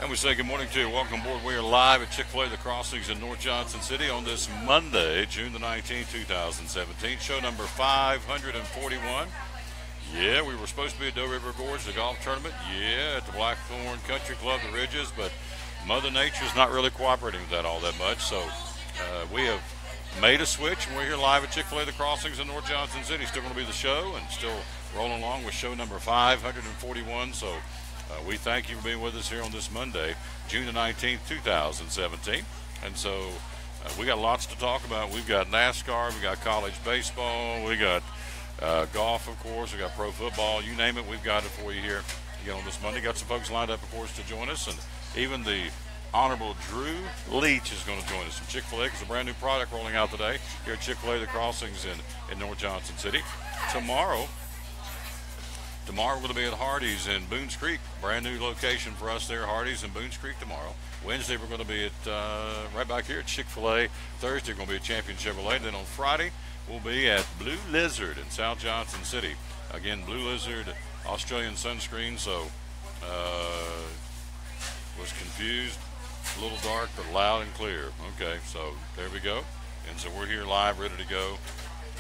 And we say good morning to you. Welcome aboard. We are live at Chick-Fil-A, the Crossings in North Johnson City on this Monday, June the 19th, 2017. Show number 541. Yeah, we were supposed to be at Doe River Gorge, the golf tournament. Yeah, at the Blackthorn Country Club, the Ridges, but Mother Nature's not really cooperating with that all that much. So we have made a switch, and we're here live at Chick-Fil-A, the Crossings in North Johnson City. Still going to be the show, and still rolling along with show number 541. So we thank you for being with us here on this Monday, June the 19th, 2017. And so we got lots to talk about. We've got NASCAR, we got college baseball, we got golf, of course, we got pro football. You name it, we've got it for you here again on this Monday. Got some folks lined up, of course, to join us, and even the Honorable Drew Leach is going to join us from Chick-fil-A because a brand new product rolling out today here at Chick-fil-A, the Crossings in North Johnson City. Tomorrow we're going to be at Hardee's in Boones Creek. Brand new location for us there, Hardee's in Boones Creek tomorrow. Wednesday we're going to be at right back here at Chick-fil-A. Thursday we're going to be at Champion Chevrolet. Then on Friday we'll be at Blue Lizard in South Johnson City. Again, Blue Lizard, Australian sunscreen, so was confused. A little dark, but loud and clear. Okay, so there we go. And so we're here live, ready to go.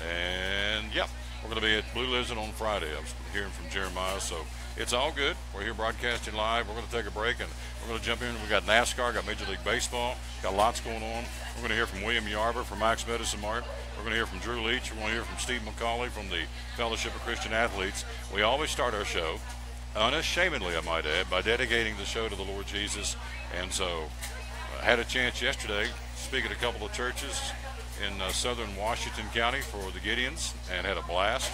And, yep, we're going to be at Blue Lizard on Friday. I was hearing from Jeremiah, so it's all good. We're here broadcasting live. We're going to take a break, and we're going to jump in. We've got NASCAR, got Major League Baseball, got lots going on. We're going to hear from William Yarber from Max Medicine Mart. We're going to hear from Drew Leach. We're going to hear from Steve McCauley from the Fellowship of Christian Athletes. We always start our show, unashamedly, I might add, by dedicating the show to the Lord Jesus. And so I had a chance yesterday to speak at a couple of churches in southern Washington County for the Gideons and had a blast.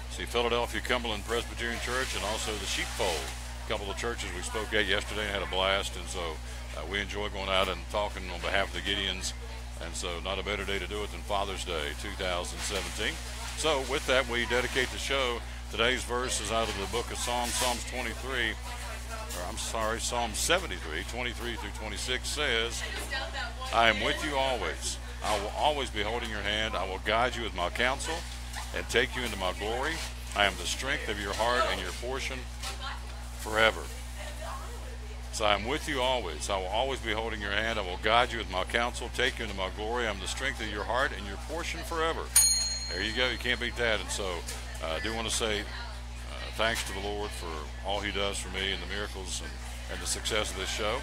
See Philadelphia Cumberland Presbyterian Church and also the Sheepfold, a couple of churches we spoke at yesterday and had a blast. And so we enjoy going out and talking on behalf of the Gideons. And so not a better day to do it than Father's Day 2017. So with that, we dedicate the show. Today's verse is out of the book of Psalms 73, Psalm 73, 23 through 26 says, I am with you always. I will always be holding your hand. I will guide you with my counsel and take you into my glory. I am the strength of your heart and your portion forever. So I am with you always. I will always be holding your hand. I will guide you with my counsel, take you into my glory. I am the strength of your heart and your portion forever. There you go. You can't beat that. And so I do want to say thanks to the Lord for all he does for me and the miracles and the success of this show.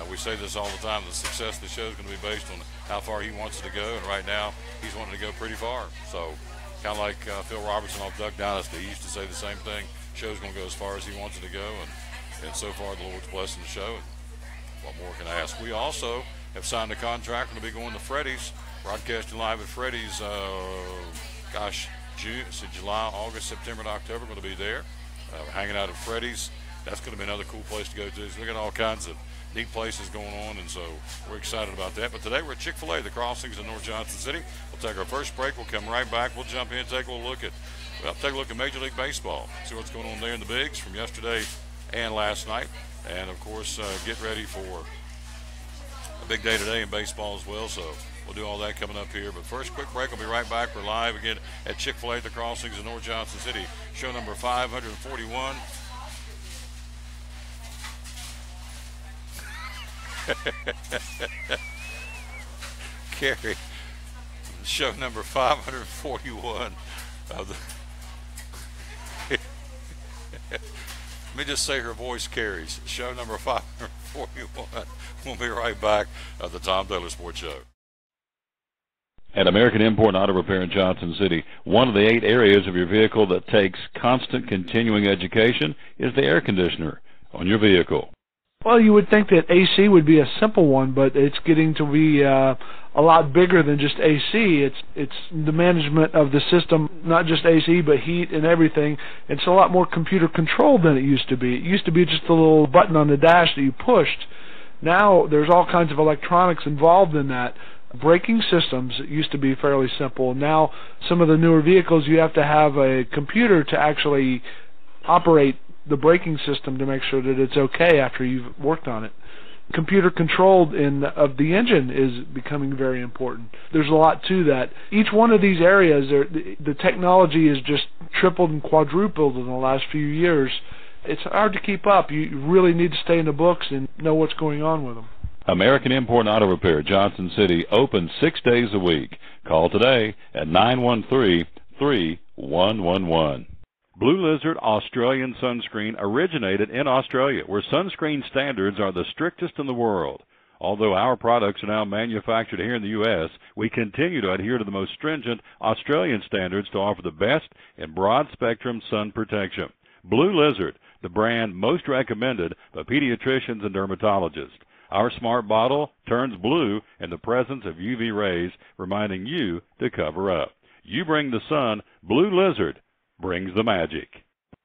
We say this all the time. The success of the show is going to be based on how far he wants it to go. And right now, he's wanting to go pretty far. So kind of like Phil Robertson off Duck Dynasty. He used to say the same thing. Show's going to go as far as he wants it to go. And so far, the Lord's blessing the show. And what more can I ask? We also have signed a contract. We're going to be going to Freddy's, broadcasting live at Freddy's, June, so July, August, September, and October. We're going to be there. We're hanging out at Freddy's. That's going to be another cool place to go to. So we got all kinds of neat places going on, and so we're excited about that. But today we're at Chick-fil-A, the Crossings in North Johnson City. We'll take our first break. We'll come right back. We'll jump in, take a look at Major League Baseball, see what's going on there in the bigs from yesterday and last night, and of course get ready for a big day today in baseball as well. So we'll do all that coming up here. But first, quick break. We'll be right back. We're live again at Chick-fil-A, the Crossings in North Johnson City. Show number 541. Carrie, show number 541 of the let me just say her voice carries. Show number 541. We'll be right back at the Tom Taylor Sports Show. At American Import Auto Repair in Johnson City, one of the 8 areas of your vehicle that takes constant continuing education is the air conditioner on your vehicle. Well, you would think that AC would be a simple one, but it's getting to be a lot bigger than just AC. It's the management of the system, not just AC, but heat and everything. It's a lot more computer controlled than it used to be. It used to be just a little button on the dash that you pushed. Now there's all kinds of electronics involved in that. Braking systems used to be fairly simple. Now some of the newer vehicles, you have to have a computer to actually operate the braking system to make sure that it's okay after you've worked on it. Computer controlled of the engine is becoming very important. There's a lot to that. Each one of these areas, the technology is just tripled and quadrupled in the last few years, it's hard to keep up. You really need to stay in the books and know what's going on with them. American Import Auto Repair, Johnson City, open 6 days a week. Call today at 913-3111. Blue Lizard Australian Sunscreen originated in Australia, where sunscreen standards are the strictest in the world. Although our products are now manufactured here in the U.S., we continue to adhere to the most stringent Australian standards to offer the best in broad-spectrum sun protection. Blue Lizard, the brand most recommended by pediatricians and dermatologists. Our smart bottle turns blue in the presence of UV rays, reminding you to cover up. You bring the sun, Blue Lizard brings the magic.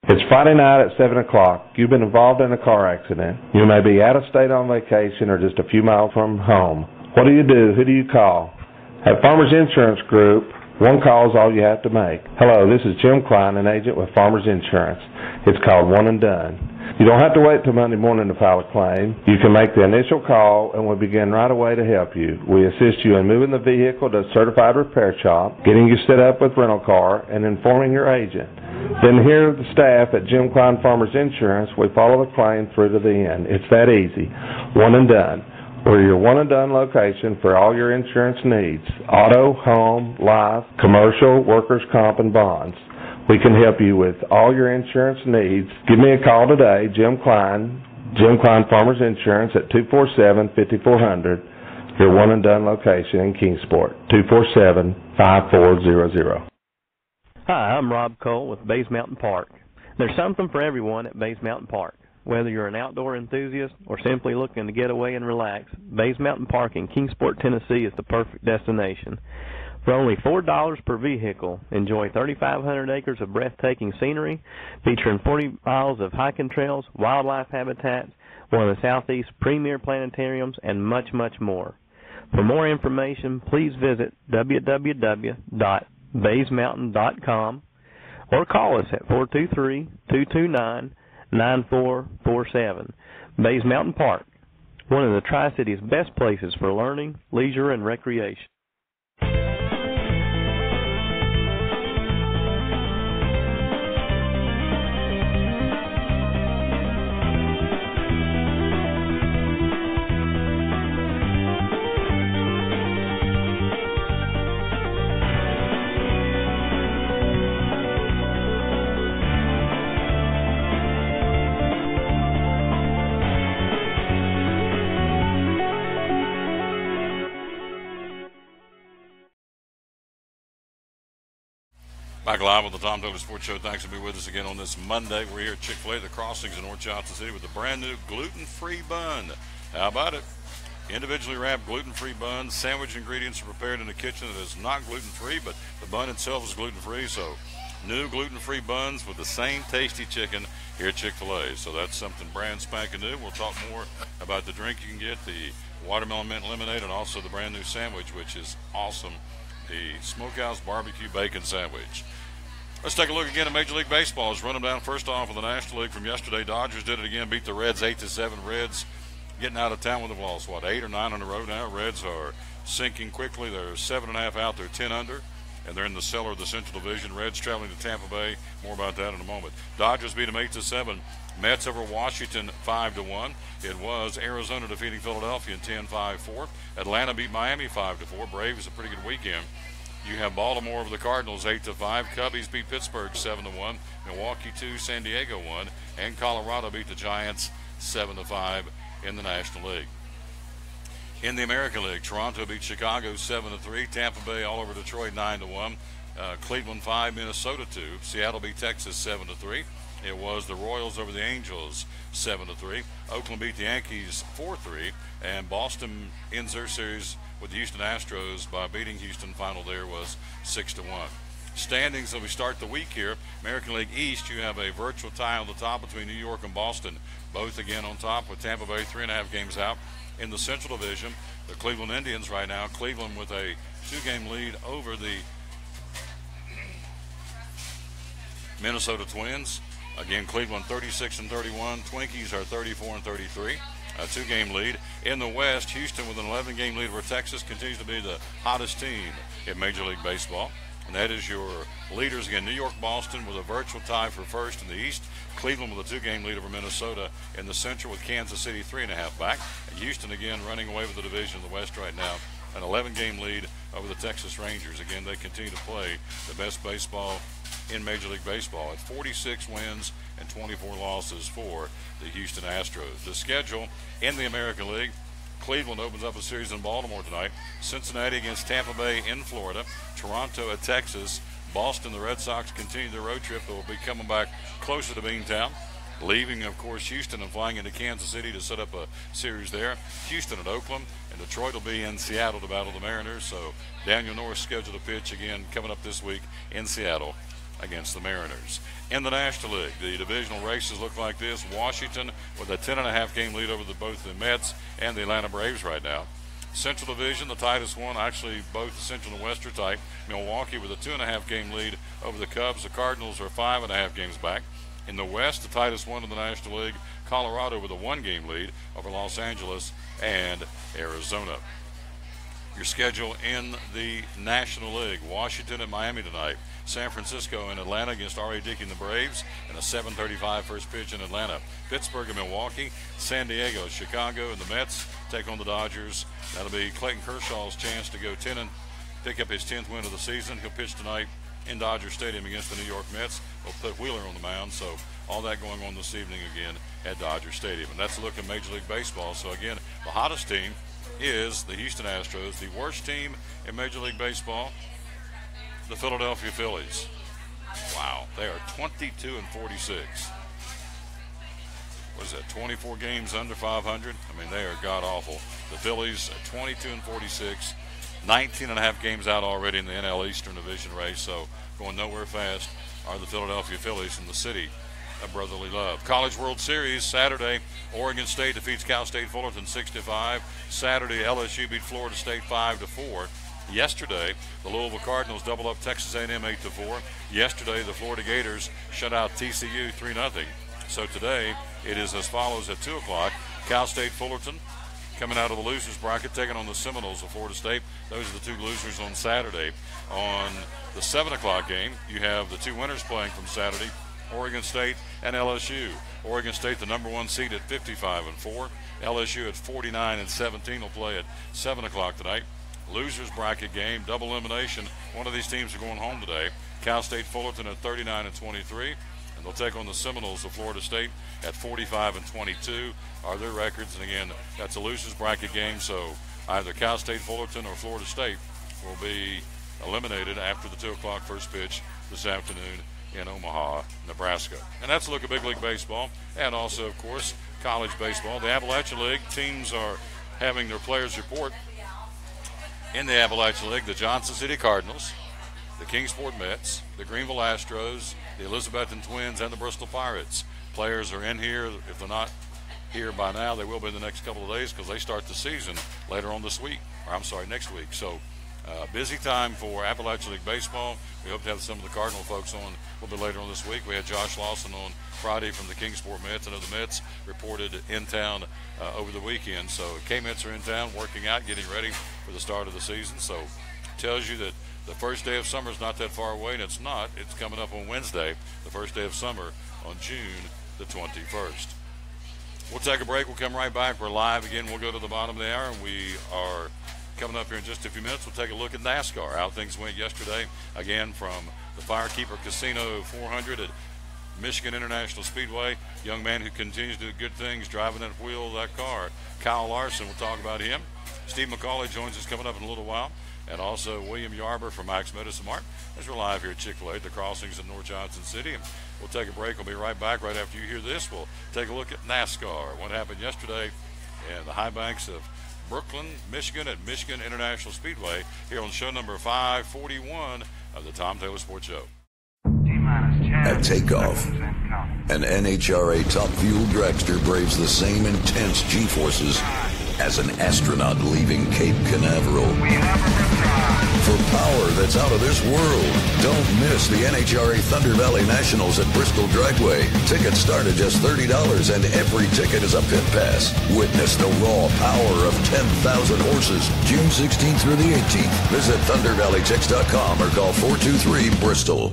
It's Friday night at 7 o'clock. You've been involved in a car accident. You may be out of state on vacation or just a few miles from home. What do you do? Who do you call? At Farmers Insurance Group, one call is all you have to make. Hello, this is Jim Klein, an agent with Farmers Insurance. It's called One and Done. You don't have to wait till Monday morning to file a claim. You can make the initial call and we'll begin right away to help you. We assist you in moving the vehicle to a certified repair shop, getting you set up with rental car, and informing your agent. Then here the staff at Jim Klein Farmers Insurance, we follow the claim through to the end. It's that easy. One and Done. We're your one and done location for all your insurance needs. Auto, home, life, commercial, workers' comp, and bonds. We can help you with all your insurance needs. Give me a call today, Jim Klein Farmers Insurance at 247-5400, your one and done location in Kingsport, 247-5400. Hi, I'm Rob Cole with Bays Mountain Park. There's something for everyone at Bays Mountain Park. Whether you're an outdoor enthusiast or simply looking to get away and relax, Bays Mountain Park in Kingsport, Tennessee is the perfect destination. For only $4 per vehicle, enjoy 3,500 acres of breathtaking scenery, featuring 40 miles of hiking trails, wildlife habitats, one of the Southeast's premier planetariums, and much, much more. For more information, please visit www.baysmountain.com or call us at 423-229-9447. Bays Mountain Park, one of the Tri-City's best places for learning, leisure, and recreation. Back live on the Tom Taylor Sports Show. Thanks for being with us again on this Monday. We're here at Chick-Fil-A, the Crossings in North Johnson City, with a brand new gluten-free bun. How about it? Individually wrapped gluten-free buns. Sandwich ingredients are prepared in a kitchen that is not gluten-free, but the bun itself is gluten-free. So new gluten-free buns with the same tasty chicken here at Chick-fil-A. So that's something brand spanking new. We'll talk more about the drink you can get, the watermelon mint lemonade, and also the brand new sandwich, which is awesome, the Smokehouse Barbecue Bacon Sandwich. Let's take a look again at Major League Baseball. Let's run them down first off in the National League from yesterday. Dodgers did it again, beat the Reds 8-7. Reds getting out of town with a loss, 8 or 9 in a row now. Reds are sinking quickly. They're 7.5 out. They're 10 under, and they're in the cellar of the Central Division. Reds traveling to Tampa Bay. More about that in a moment. Dodgers beat them 8-7. Mets over Washington 5-1. It was Arizona defeating Philadelphia in 10-5-4. Atlanta beat Miami 5-4. Braves a pretty good weekend. You have Baltimore over the Cardinals 8-5. Cubbies beat Pittsburgh 7-1. Milwaukee 2, San Diego 1, and Colorado beat the Giants 7-5 in the National League. In the American League, Toronto beat Chicago 7-3. Tampa Bay all over Detroit 9-1. Cleveland 5, Minnesota 2. Seattle beat Texas 7-3. It was the Royals over the Angels 7-3. Oakland beat the Yankees 4-3, and Boston ends their series with the Houston Astros by beating Houston. Final there was 6-1. Standings as we start the week here. American League East, you have a virtual tie on the top between New York and Boston, both again on top with Tampa Bay 3.5 games out. In the Central Division, the Cleveland Indians right now, Cleveland with a 2-game lead over the Minnesota Twins. Again, Cleveland 36-31. Twinkies are 34-33. A 2-game lead. In the West, Houston with an 11-game lead over Texas continues to be the hottest team in Major League Baseball. And that is your leaders again. New York, Boston with a virtual tie for first in the East. Cleveland with a 2-game lead over Minnesota in the Central, with Kansas City 3.5 back. And Houston again running away with the division in the West right now. An 11-game lead over the Texas Rangers. Again, they continue to play the best baseball in Major League Baseball at 46 wins and 24 losses for the Houston Astros. The schedule in the American League: Cleveland opens up a series in Baltimore tonight. Cincinnati against Tampa Bay in Florida. Toronto at Texas. Boston, the Red Sox continue their road trip. They will be coming back closer to Beantown, leaving, of course, Houston and flying into Kansas City to set up a series there. Houston at Oakland, and Detroit will be in Seattle to battle the Mariners. So Daniel Norris scheduled to pitch again coming up this week in Seattle against the Mariners. In the National League, the divisional races look like this. Washington with a 10.5 game lead over both the Mets and the Atlanta Braves right now. Central Division, the tightest one, actually both the Central and West are tight. Milwaukee with a 2.5 game lead over the Cubs. The Cardinals are 5.5 games back. In the West, the tightest one in the National League, Colorado with a 1-game lead over Los Angeles and Arizona. Your schedule in the National League: Washington and Miami tonight. San Francisco and Atlanta against R.A. Dickey and the Braves, and a 7:35 first pitch in Atlanta. Pittsburgh and Milwaukee. San Diego, Chicago, and the Mets take on the Dodgers. That'll be Clayton Kershaw's chance to go 10 and pick up his 10th win of the season. He'll pitch tonight in Dodger Stadium against the New York Mets. They'll put Wheeler on the mound, so all that going on this evening again at Dodger Stadium. And that's a look at Major League Baseball. So again, the hottest team is the Houston Astros. The worst team in Major League Baseball, the Philadelphia Phillies. Wow, they are 22 and 46. What is that, 24 games under 500? I mean, they are god-awful. The Phillies are 22 and 46, 19.5 games out already in the NL Eastern Division race, so going nowhere fast are the Philadelphia Phillies in the city of brotherly love. College World Series Saturday, Oregon State defeats Cal State Fullerton 6-5. Saturday, LSU beat Florida State 5-4. Yesterday, the Louisville Cardinals double up Texas A&M 8-4. Yesterday, the Florida Gators shut out TCU 3-0. So today, it is as follows at 2 o'clock. Cal State Fullerton coming out of the losers bracket, taking on the Seminoles of Florida State. Those are the two losers on Saturday. On the 7 o'clock game, you have the two winners playing from Saturday, Oregon State and LSU. Oregon State, the number 1 seed at 55-4. LSU at 49-17 will play at 7 o'clock tonight. Losers bracket game, double elimination. One of these teams are going home today. Cal State Fullerton at 39-23. And they'll take on the Seminoles of Florida State at 45-22 are their records. And again, that's a losers bracket game, so either Cal State Fullerton or Florida State will be eliminated after the 2 o'clock first pitch this afternoon in Omaha, Nebraska. And that's a look at Big League Baseball and also, of course, college baseball. The Appalachian League teams are having their players report. In the Appalachian League, the Johnson City Cardinals, the Kingsport Mets, the Greenville Astros, the Elizabethton Twins, and the Bristol Pirates. Players are in here. If they're not here by now, they will be in the next couple of days because they start the season later on this week, next week. So busy time for Appalachian League Baseball. We hope to have some of the Cardinal folks on a little bit later on this week. We had Josh Lawson on Friday from the Kingsport Mets. I know the Mets reported in town over the weekend. So K-Mets are in town working out, getting ready for the start of the season. So tells you that the first day of summer is not that far away, and it's not. It's coming up on Wednesday, the first day of summer on June the 21st. We'll take a break. We'll come right back. We're live again. We'll go to the bottom of the hour, and we are coming up here in just a few minutes. We'll take a look at NASCAR, how things went yesterday. Again, from the Firekeeper Casino 400 at Michigan International Speedway. Young man who continues to do good things driving that wheel of that car. Kyle Larson, we'll talk about him. Steve McCauley joins us coming up in a little while. And also William Yarber from Max Medicine Mart as we're live here at Chick-Fil-A at the Crossings in North Johnson City. And we'll take a break. We'll be right back right after you hear this. We'll take a look at NASCAR, what happened yesterday in the high banks of Brooklyn, Michigan at Michigan International Speedway here on show number 541 of the Tom Taylor Sports Show. At takeoff, an NHRA top fuel dragster braves the same intense G-forces as an astronaut leaving Cape Canaveral. For power that that's out of this world. Don't miss the NHRA Thunder Valley Nationals at Bristol Dragway. Tickets start at just $30, and every ticket is a pit pass. Witness the raw power of 10,000 horses June 16th through the 18th. Visit ThunderValleyTix.com or call 423-BRISTOL.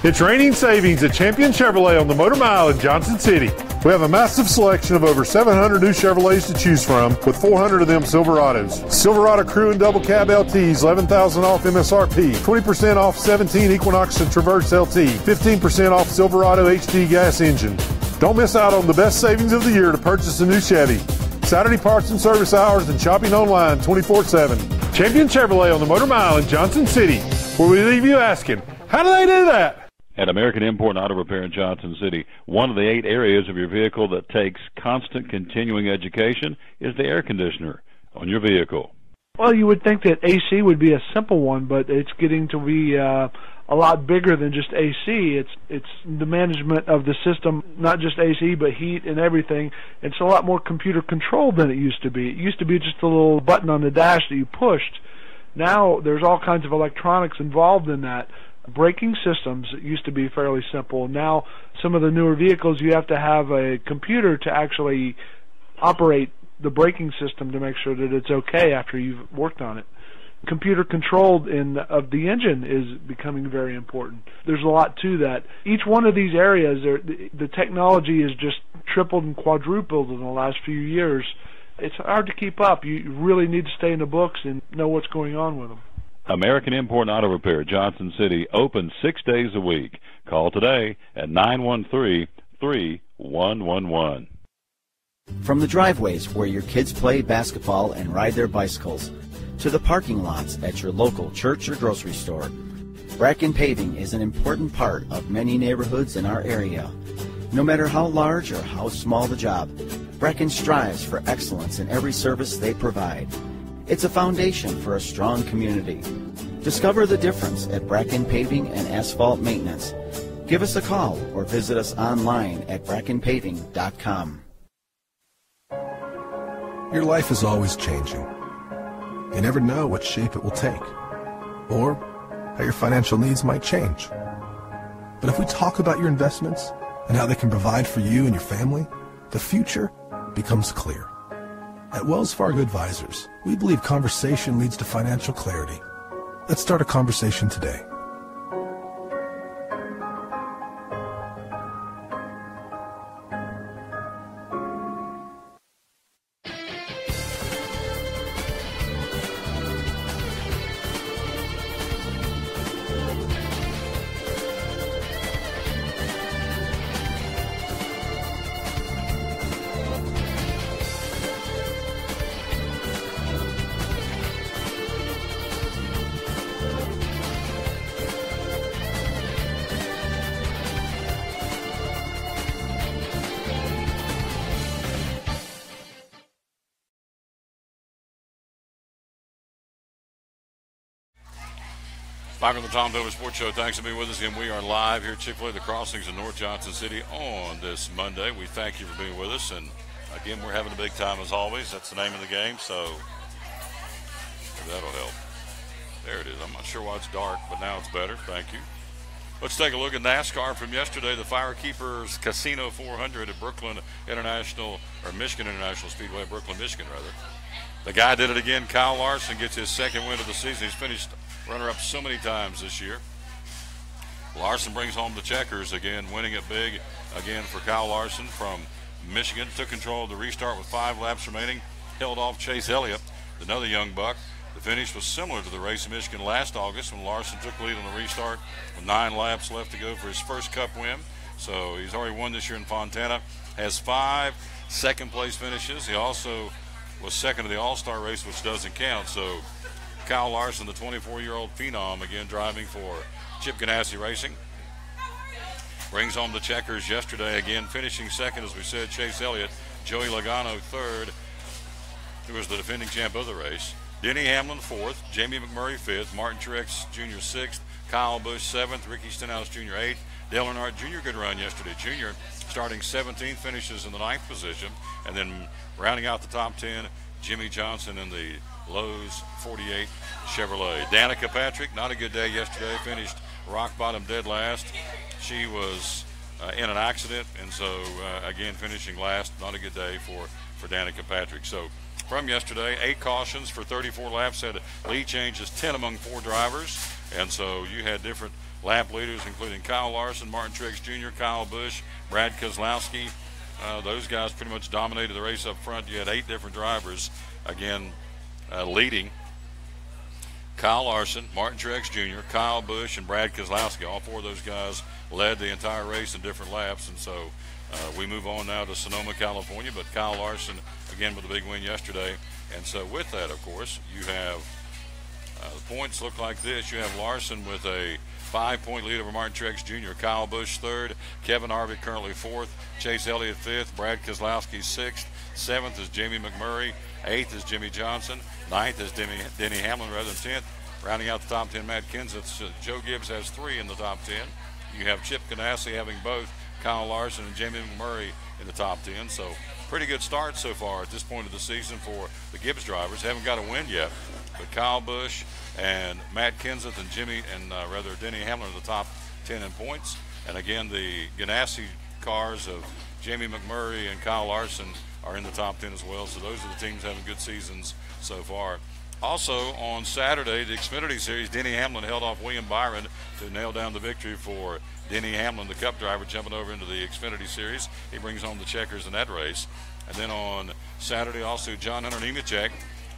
It's raining savings at Champion Chevrolet on the Motor Mile in Johnson City. We have a massive selection of over 700 new Chevrolets to choose from, with 400 of them Silverados. Silverado Crew and Double Cab LTs, $11,000 off MSRP, 20% off 17 Equinox and Traverse LT, 15% off Silverado HD gas engine. Don't miss out on the best savings of the year to purchase a new Chevy. Saturday parts and service hours and shopping online 24/7. Champion Chevrolet on the Motor Mile in Johnson City, where we leave you asking, how do they do that? At American Import and Auto Repair in Johnson City, one of the 8 areas of your vehicle that takes constant continuing education is the air conditioner on your vehicle. Well, you would think that AC would be a simple one, but it's getting to be a lot bigger than just AC. It's the management of the system, not just AC, but heat and everything. It's a lot more computer controlled than it used to be. It used to be just a little button on the dash that you pushed. Now there's all kinds of electronics involved in that. Braking systems used to be fairly simple. Now some of the newer vehicles, you have to have a computer to actually operate the braking system to make sure that it's okay after you've worked on it. Computer controlled of the engine is becoming very important. There's a lot to that. Each one of these areas, the technology is just tripled and quadrupled in the last few years. It's hard to keep up. You really need to stay in the books and know what's going on with them. American Import and Auto Repair, Johnson City, open 6 days a week. Call today at 913-3111. From the driveways where your kids play basketball and ride their bicycles, to the parking lots at your local church or grocery store, Bracken Paving is an important part of many neighborhoods in our area. No matter how large or how small the job, Bracken strives for excellence in every service they provide. It's a foundation for a strong community. Discover the difference at Bracken Paving and Asphalt Maintenance. Give us a call or visit us online at brackenpaving.com. Your life is always changing. You never know what shape it will take, or how your financial needs might change. But if we talk about your investments and how they can provide for you and your family, the future becomes clear. At Wells Fargo Advisors, we believe conversation leads to financial clarity. Let's start a conversation today. Back on the Tom Dillon Sports Show. Thanks for being with us again. We are live here at Chick-Fil-A, the Crossings in North Johnson City on this Monday. We thank you for being with us. And, again, we're having a big time as always. That's the name of the game, so that'll help. There it is. I'm not sure why it's dark, but now it's better. Thank you. Let's take a look at NASCAR from yesterday. The Firekeepers Casino 400 at Michigan International Speedway, Brooklyn, Michigan, rather. The guy did it again. Kyle Larson gets his second win of the season. He's finished runner-up so many times this year. Larson brings home the checkers again, winning it big again for Kyle Larson from Michigan. Took control of the restart with 5 laps remaining. Held off Chase Elliott, another young buck. The finish was similar to the race in Michigan last August when Larson took the lead on the restart with 9 laps left to go for his first Cup win. So he's already won this year in Fontana. Has 5 second-place finishes. He also was second to the All-Star race, which doesn't count. So Kyle Larson, the 24-year-old phenom, again driving for Chip Ganassi Racing. Brings home the checkers yesterday, again finishing second, as we said, Chase Elliott. Joey Logano third, who was the defending champ of the race. Denny Hamlin fourth, Jamie McMurray fifth, Martin Truex Jr. sixth, Kyle Busch seventh, Ricky Stenhouse Jr. eighth, Dale Earnhardt Jr. good run yesterday. Jr. starting 17th, finishes in the 9th position, and then rounding out the top 10, Jimmy Johnson in the Lowe's 48 Chevrolet. Danica Patrick, not a good day yesterday, finished rock bottom dead last. She was in an accident, and so again finishing last. Not a good day for Danica Patrick. So from yesterday, 8 cautions for 34 laps, had lead changes 10 among 4 drivers, and so you had different lap leaders, including Kyle Larson, Martin Truex Jr., Kyle Busch, Brad Keselowski. Those guys pretty much dominated the race up front. You had 8 different drivers, again, leading. Kyle Larson, Martin Truex Jr., Kyle Busch, and Brad Keselowski. All 4 of those guys led the entire race in different laps, and so we move on now to Sonoma, California, but Kyle Larson, again, with a big win yesterday. And so with that, of course, you have the points look like this. You have Larson with a 5-point lead over Martin Truex Jr., Kyle Busch 3rd, Kevin Harvick currently 4th, Chase Elliott 5th, Brad Keselowski 6th, 7th is Jamie McMurray, 8th is Jimmy Johnson, 9th is Denny Hamlin rather than 10th. Rounding out the top 10, Matt Kenseth. Joe Gibbs has 3 in the top 10. You have Chip Ganassi having both Kyle Larson and Jamie McMurray in the top 10. So pretty good start so far at this point of the season for the Gibbs drivers. Haven't got a win yet, but Kyle Busch and Matt Kenseth and Denny Hamlin are the top 10 in points. And again, the Ganassi cars of Jamie McMurray and Kyle Larson are in the top 10 as well. So those are the teams having good seasons so far. Also on Saturday, the Xfinity Series, Denny Hamlin held off William Byron to nail down the victory for Denny Hamlin, the Cup driver, jumping over into the Xfinity Series. He brings home the checkers in that race. And then on Saturday, also John Hunter Nemechek,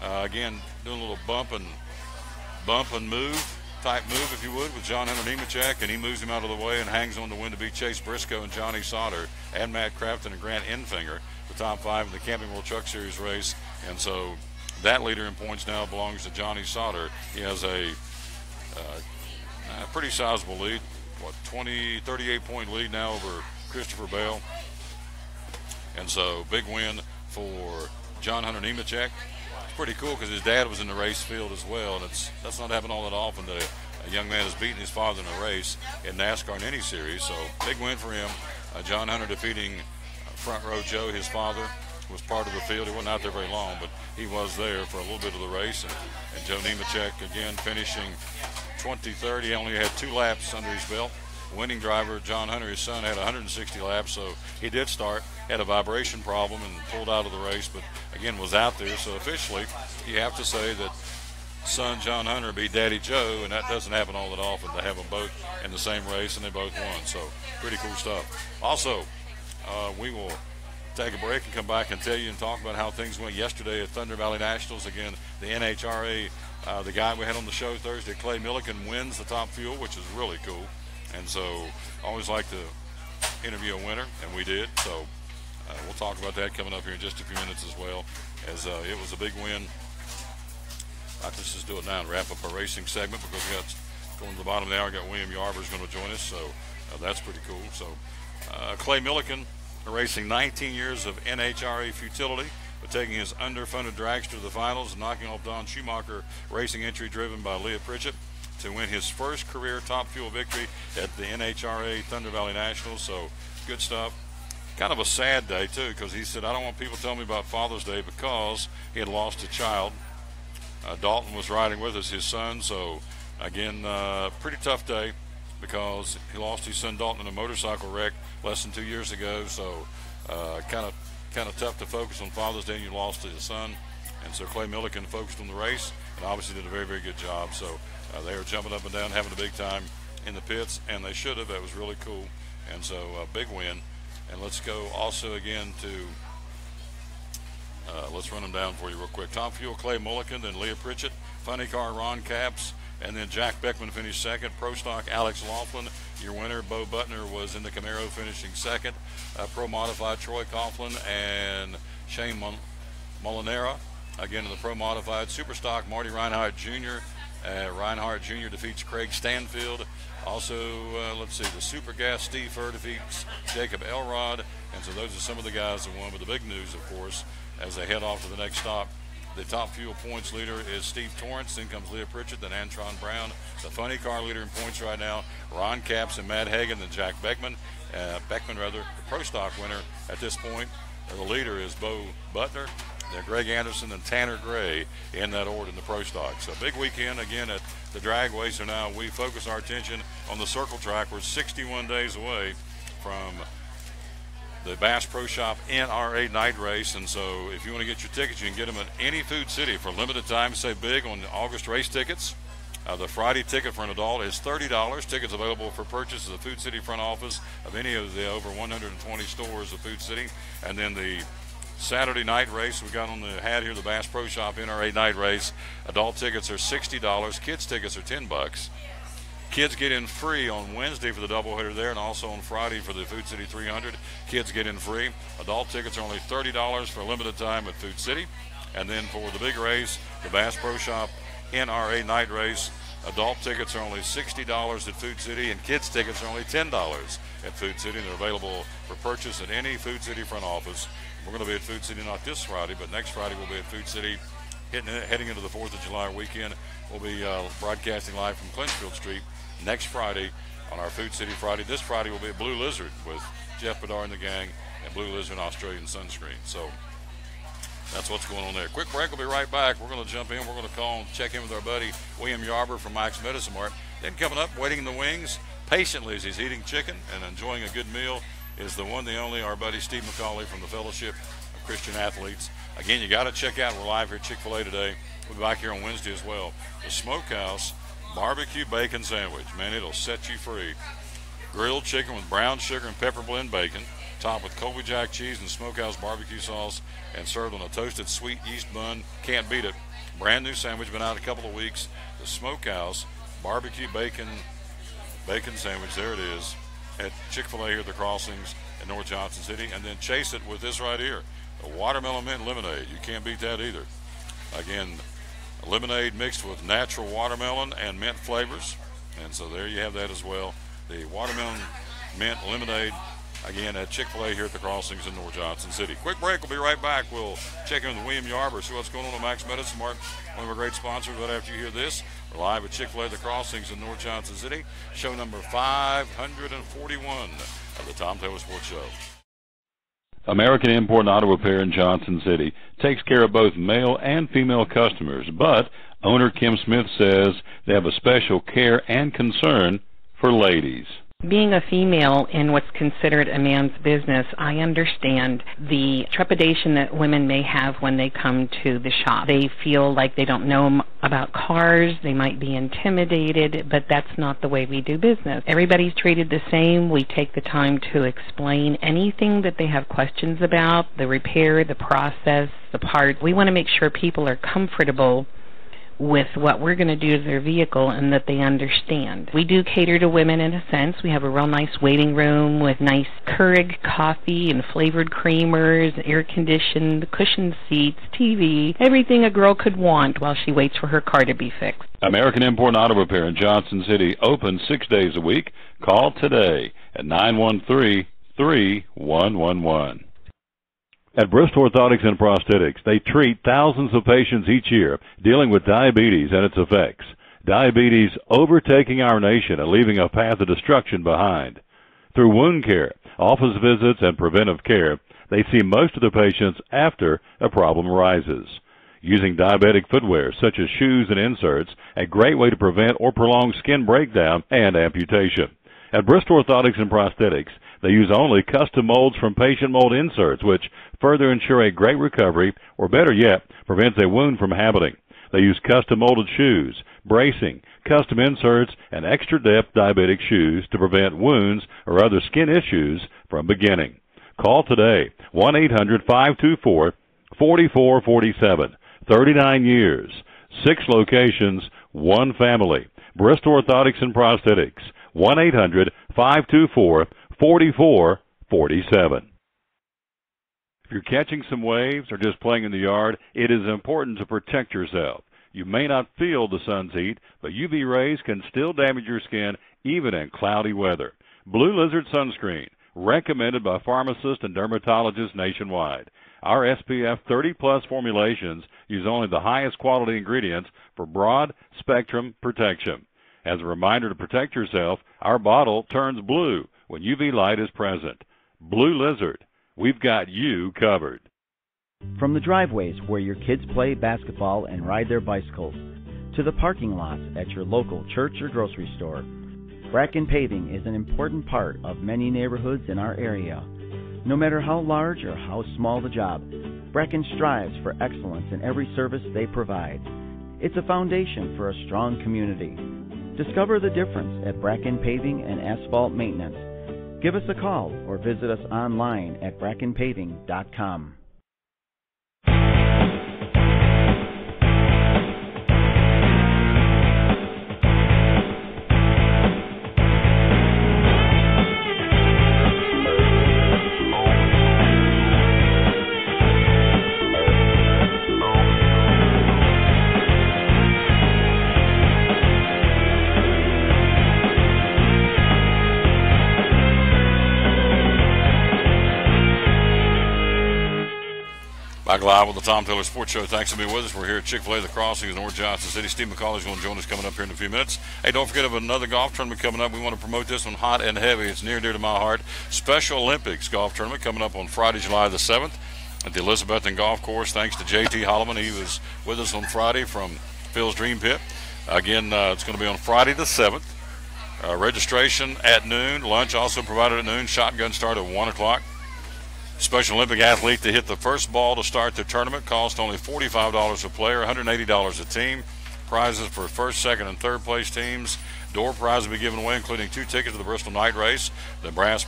again doing a little bump and move type move, if you would, with John Hunter Nemechek, and he moves him out of the way and hangs on to win to beat Chase Briscoe and Johnny Sauter and Matt Crafton and Grant Enfinger, the top 5 in the Camping World Truck Series race. And so that leader in points now belongs to Johnny Sauter. He has a pretty sizable lead, 38-point lead now over Christopher Bell. And so big win for John Hunter Nemechek. It's pretty cool because his dad was in the race field as well, and that's not happening all that often that a young man has beaten his father in a race in NASCAR in any series. So big win for him. John Hunter defeating Front Row Joe, his father, was part of the field. He wasn't out there very long, but he was there for a little bit of the race. And Joe Nemechek, again, finishing 23rd. He only had 2 laps under his belt. Winning driver, John Hunter, his son, had 160 laps, so he did start, had a vibration problem and pulled out of the race, but again was out there. So officially, you have to say that son John Hunter beat Daddy Joe, and that doesn't happen all that often to have them both in the same race, and they both won. So pretty cool stuff. Also, we will take a break and come back and tell you and talk about how things went yesterday at Thunder Valley Nationals. Again, the NHRA, the guy we had on the show Thursday, Clay Millican, wins the Top Fuel, which is really cool. And so always like to interview a winner, and we did. So we'll talk about that coming up here in just a few minutes as well, as it was a big win. Let's just do it now and wrap up our racing segment, because we got going to the bottom of the hour. Got William Yarber's going to join us, so that's pretty cool. So Clay Millican, racing 19 years of NHRA futility, but taking his underfunded dragster to the finals and knocking off Don Schumacher racing entry driven by Leah Pritchett to win his first career Top Fuel victory at the NHRA Thunder Valley Nationals. So good stuff. Kind of a sad day too, because he said, I don't want people telling me about Father's Day, because he had lost a child. Dalton was riding with us, his son. So again, pretty tough day, because he lost his son Dalton in a motorcycle wreck less than 2 years ago. So kind of tough to focus on Father's Day and you lost his son. And so Clay Millican focused on the race and obviously did a very, very good job. So they were jumping up and down, having a big time in the pits, and they should have. That was really cool. And so big win. And let's go also again to let's run them down for you real quick. Top Fuel, Clay Millican, then Leah Pritchett. Funny Car, Ron Capps. And then Jack Beckman finished second. Pro Stock, Alex Laughlin, your winner. Bo Butner was in the Camaro, finishing second. Pro Modified, Troy Coughlin and Shane Molinera. Again, in the Pro Modified. Super Stock, Marty Reinhardt Jr. Reinhardt Jr. defeats Craig Stanfield. Also, let's see, the Super Gas, Steve Furr defeats Jacob Elrod. And so those are some of the guys that won. But the big news, of course, as they head off to the next stop, the Top Fuel points leader is Steve Torrance. Then comes Leah Pritchett, then Antron Brown. The Funny Car leader in points right now, Ron Capps and Matt Hagan, then Jack Beckman. The Pro Stock winner at this point. The leader is Bo Butner. Greg Anderson and Tanner Gray in that order in the Pro Stock. So big weekend again at the Dragway. So now we focus our attention on the Circle Track. We're 61 days away from the Bass Pro Shop NRA night race. And so if you want to get your tickets, you can get them at any Food City for limited time. Save big on the August race tickets. The Friday ticket for an adult is $30. Tickets available for purchase at the Food City front office of any of the over 120 stores of Food City. And then the Saturday night race, we got on the hat here, the Bass Pro Shop NRA night race. Adult tickets are $60. Kids tickets are $10. Kids get in free on Wednesday for the doubleheader there, and also on Friday for the Food City 300. Kids get in free. Adult tickets are only $30 for a limited time at Food City. And then for the big race, the Bass Pro Shop NRA night race, adult tickets are only $60 at Food City, and kids tickets are only $10 at Food City. And they're available for purchase at any Food City front office. We're going to be at Food City not this Friday, but next Friday we'll be at Food City heading into the 4th of July weekend. We'll be broadcasting live from Clinchfield Street next Friday on our Food City Friday. This Friday we'll be at Blue Lizard with Jeff Bedard and the gang and Blue Lizard Australian Sunscreen. So that's what's going on there. Quick break. We'll be right back. We're going to jump in. We're going to call and check in with our buddy William Yarber from Mike's Medicine Mart. Then coming up, waiting in the wings patiently as he's eating chicken and enjoying a good meal is the one, the only, our buddy Steve McCauley from the Fellowship of Christian Athletes. Again, you got to check out. We're live here at Chick-Fil-A today. We'll be back here on Wednesday as well. The Smokehouse Barbecue Bacon Sandwich. Man, it'll set you free. Grilled chicken with brown sugar and pepper blend bacon, topped with Colby Jack cheese and Smokehouse barbecue sauce, and served on a toasted sweet yeast bun. Can't beat it. Brand new sandwich, been out a couple of weeks. The Smokehouse Barbecue Bacon Sandwich. There it is at Chick-fil-A here at the Crossings in North Johnson City. And then chase it with this right here, a watermelon mint lemonade. You can't beat that either. Again, a lemonade mixed with natural watermelon and mint flavors. And so there you have that as well. The watermelon mint lemonade, again, at Chick-fil-A here at the Crossings in North Johnson City. Quick break. We'll be right back. We'll check in with William Yarber, see what's going on at Max Medicine Mart, one of our great sponsors. But after you hear this, we're live at Chick-fil-A at the Crossings in North Johnson City. Show number 541 of the Tom Taylor Sports Show. American Import and Auto Repair in Johnson City takes care of both male and female customers, but owner Kim Smith says they have a special care and concern for ladies. Being a female in what's considered a man's business, I understand the trepidation that women may have when they come to the shop. They feel like they don't know about cars, they might be intimidated, but that's not the way we do business. Everybody's treated the same. We take the time to explain anything that they have questions about, the repair, the process, the part. We want to make sure people are comfortable with what we're going to do to their vehicle and that they understand. We do cater to women in a sense. We have a real nice waiting room with nice Keurig coffee and flavored creamers, air-conditioned, cushioned seats, TV, everything a girl could want while she waits for her car to be fixed. American Import and Auto Repair in Johnson City, open 6 days a week. Call today at 913-3111. At Bristol Orthotics and Prosthetics, they treat thousands of patients each year dealing with diabetes and its effects. Diabetes overtaking our nation and leaving a path of destruction behind. Through wound care, office visits, and preventive care, they see most of the patients after a problem arises. Using diabetic footwear such as shoes and inserts, a great way to prevent or prolong skin breakdown and amputation. At Bristol Orthotics and Prosthetics, they use only custom molds from patient mold inserts, which further ensure a great recovery, or better yet, prevents a wound from happening. They use custom molded shoes, bracing, custom inserts, and extra depth diabetic shoes to prevent wounds or other skin issues from beginning. Call today, 1-800-524-4447. 39 years, 6 locations, 1 family. Bristol Orthotics and Prosthetics, 1-800-524-4447. If you're catching some waves or just playing in the yard, it is important to protect yourself. You may not feel the sun's heat, but UV rays can still damage your skin even in cloudy weather. Blue Lizard Sunscreen, recommended by pharmacists and dermatologists nationwide. Our SPF 30-plus formulations use only the highest quality ingredients for broad spectrum protection. As a reminder to protect yourself, our bottle turns blue when UV light is present. Blue Lizard, we've got you covered. From the driveways where your kids play basketball and ride their bicycles, to the parking lots at your local church or grocery store, Bracken Paving is an important part of many neighborhoods in our area. No matter how large or how small the job, Bracken strives for excellence in every service they provide. It's a foundation for a strong community. Discover the difference at Bracken Paving and Asphalt Maintenance. Give us a call or visit us online at brackenpaving.com. Back live with the Tom Taylor Sports Show. Thanks for being with us. We're here at Chick-Fil-A, the Crossings, North Johnson City. Steve McCauley is going to join us coming up here in a few minutes. Hey, don't forget about another golf tournament coming up. We want to promote this one hot and heavy. It's near and dear to my heart. Special Olympics golf tournament coming up on Friday, July the 7th at the Elizabethton Golf Course. Thanks to J.T. Holloman. He was with us on Friday from Phil's Dream Pit. Again, it's going to be on Friday the 7th. Registration at noon. Lunch also provided at noon. Shotgun start at 1 o'clock. Special Olympic athlete to hit the first ball to start the tournament cost only $45 a player, $180 a team. Prizes for first, second, and third place teams. Door prizes will be given away, including 2 tickets to the Bristol Night Race, the Bass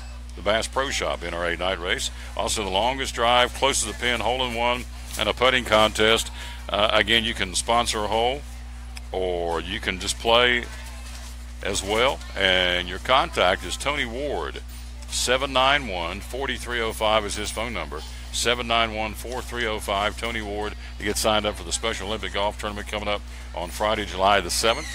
Pro Shop NRA Night Race. Also, the longest drive, closest to the pin, hole-in-one, and a putting contest. Again, you can sponsor a hole, or you can just play as well. And your contact is Tony Ward. 791-4305 is his phone number. 791-4305. Tony Ward to get signed up for the Special Olympic Golf Tournament coming up on Friday, July the 7th.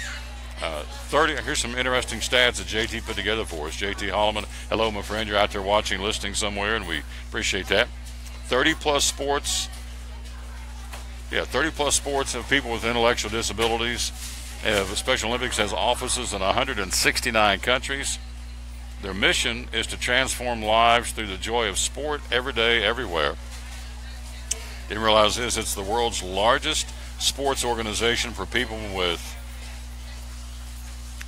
Here's some interesting stats that JT put together for us. JT Holloman, hello, my friend. You're out there watching, listening somewhere, and we appreciate that. 30-plus sports. 30-plus sports of people with intellectual disabilities. The Special Olympics has offices in 169 countries. Their mission is to transform lives through the joy of sport every day, everywhere. Didn't realize this. It's the world's largest sports organization for people with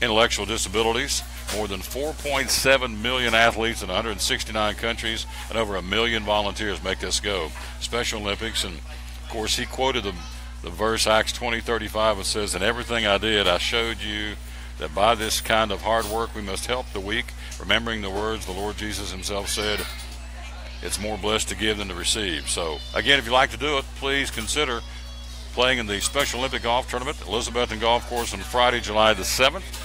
intellectual disabilities. More than 4.7 million athletes in 169 countries and over 1 million volunteers make this go. Special Olympics. And, of course, he quoted the verse, Acts 20:35, that says, "In everything I did, I showed you that by this kind of hard work we must help the weak, remembering the words the Lord Jesus himself said, it's more blessed to give than to receive." So, again, if you'd like to do it, please consider playing in the Special Olympic Golf Tournament at Elizabethton Golf Course on Friday, July the 7th.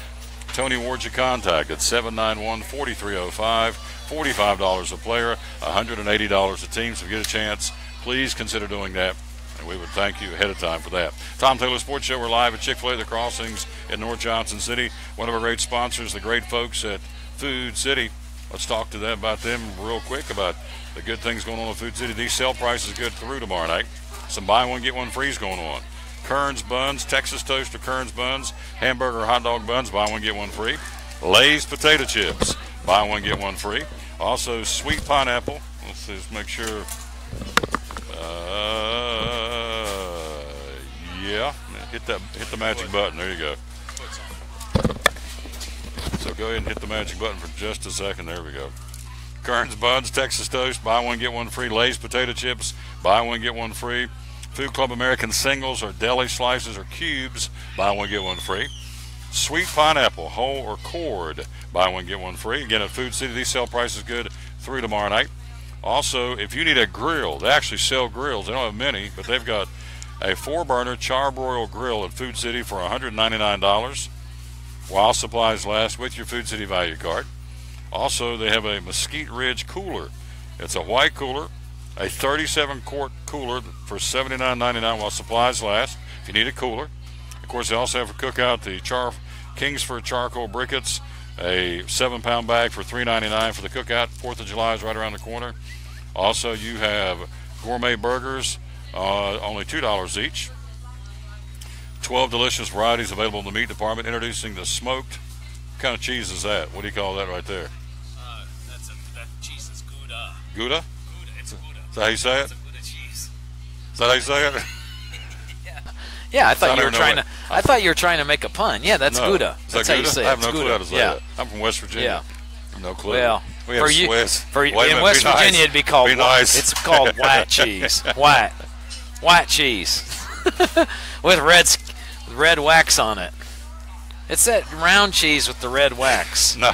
Tony Ward's your contact at 791-4305, $45 a player, $180 a team. So if you get a chance, please consider doing that. And we would thank you ahead of time for that. Tom Taylor Sports Show. We're live at Chick-Fil-A, the Crossings in North Johnson City. One of our great sponsors, the great folks at Food City. Let's talk to them about them real quick, about the good things going on at Food City. These sale prices good through tomorrow night. Some buy one, get one frees going on. Kern's Buns, Texas Toaster Kern's Buns, hamburger hot dog buns, buy one, get one free. Lay's potato chips, buy one, get one free. Also, sweet pineapple. Let's just make sure. Hit the magic button. There you go. So go ahead and hit the magic button for just a second. There we go. Kern's Buns, Texas Toast, buy one, get one free. Lay's potato chips, buy one, get one free. Food Club American singles or deli slices or cubes, buy one, get one free. Sweet pineapple, whole or cord, buy one, get one free. Again, at Food City, these sale prices good through tomorrow night. Also, if you need a grill, they actually sell grills. They don't have many, but they've got a 4-burner charbroil grill at Food City for $199 while supplies last with your Food City value card. Also, they have a Mesquite Ridge cooler. It's a white cooler, a 37-quart cooler for $79.99 while supplies last if you need a cooler. Of course, they also have for cookout the Kingsford charcoal briquettes, a 7-pound bag for $3.99 for the cookout. 4th of July is right around the corner. Also, you have gourmet burgers, only $2 each. 12 delicious varieties available in the meat department. Introducing the smoked. What kind of cheese is that? What do you call that right there? That cheese is Gouda. Gouda? Gouda. It's Gouda. Is that how you say it? It's a Gouda cheese. Is that how you say it? Yeah, I thought you were know trying it. to. I thought you were trying to make a pun. Yeah, that's No. Gouda. Is that That's how you Gouda? say it. I have It's no clue Gouda. how to say Yeah. that. I'm from West Virginia. Yeah. No clue. Well, we have for you, Swiss. for Wait a in minute, West be nice. Virginia, it'd be called Be nice. It's called white cheese. White cheese with red wax on it. It's that round cheese with the red wax. No.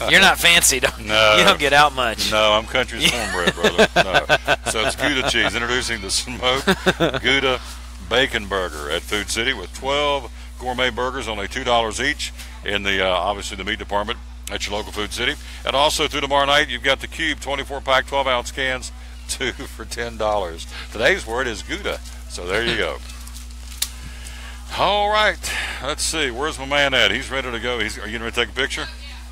You're not fancy, don't No. you? Don't get out much. No, I'm country's cornbread, brother. No. So it's Gouda cheese. Introducing the smoked Gouda bacon burger at Food City with 12 gourmet burgers, only $2 each in the obviously the meat department at your local Food City. And also through tomorrow night, you've got the Cube 24-pack 12-ounce cans, 2 for $10. Today's word is Gouda. So there you go. All right. Let's see. Where's my man at? He's ready to go. Are you ready to take a picture?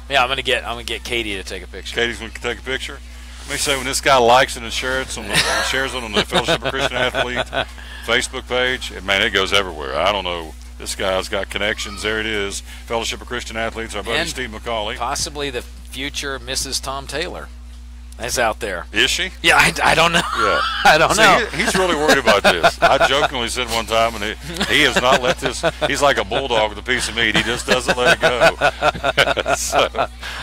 Yeah, I'm gonna get Katie to take a picture. Katie's going to take a picture. Let me say, when this guy likes it and shares it on the Fellowship of Christian Athlete Facebook page, and man, it goes everywhere. I don't know. This guy's got connections. There it is. Fellowship of Christian Athletes, our buddy And Steve McCauley. Possibly the future Mrs. Tom Taylor is out there. Is she? Yeah, I don't know. Yeah. I don't know. He's really worried about this. I jokingly said one time, and he has not let this. He's like a bulldog with a piece of meat. He just doesn't let it go. So,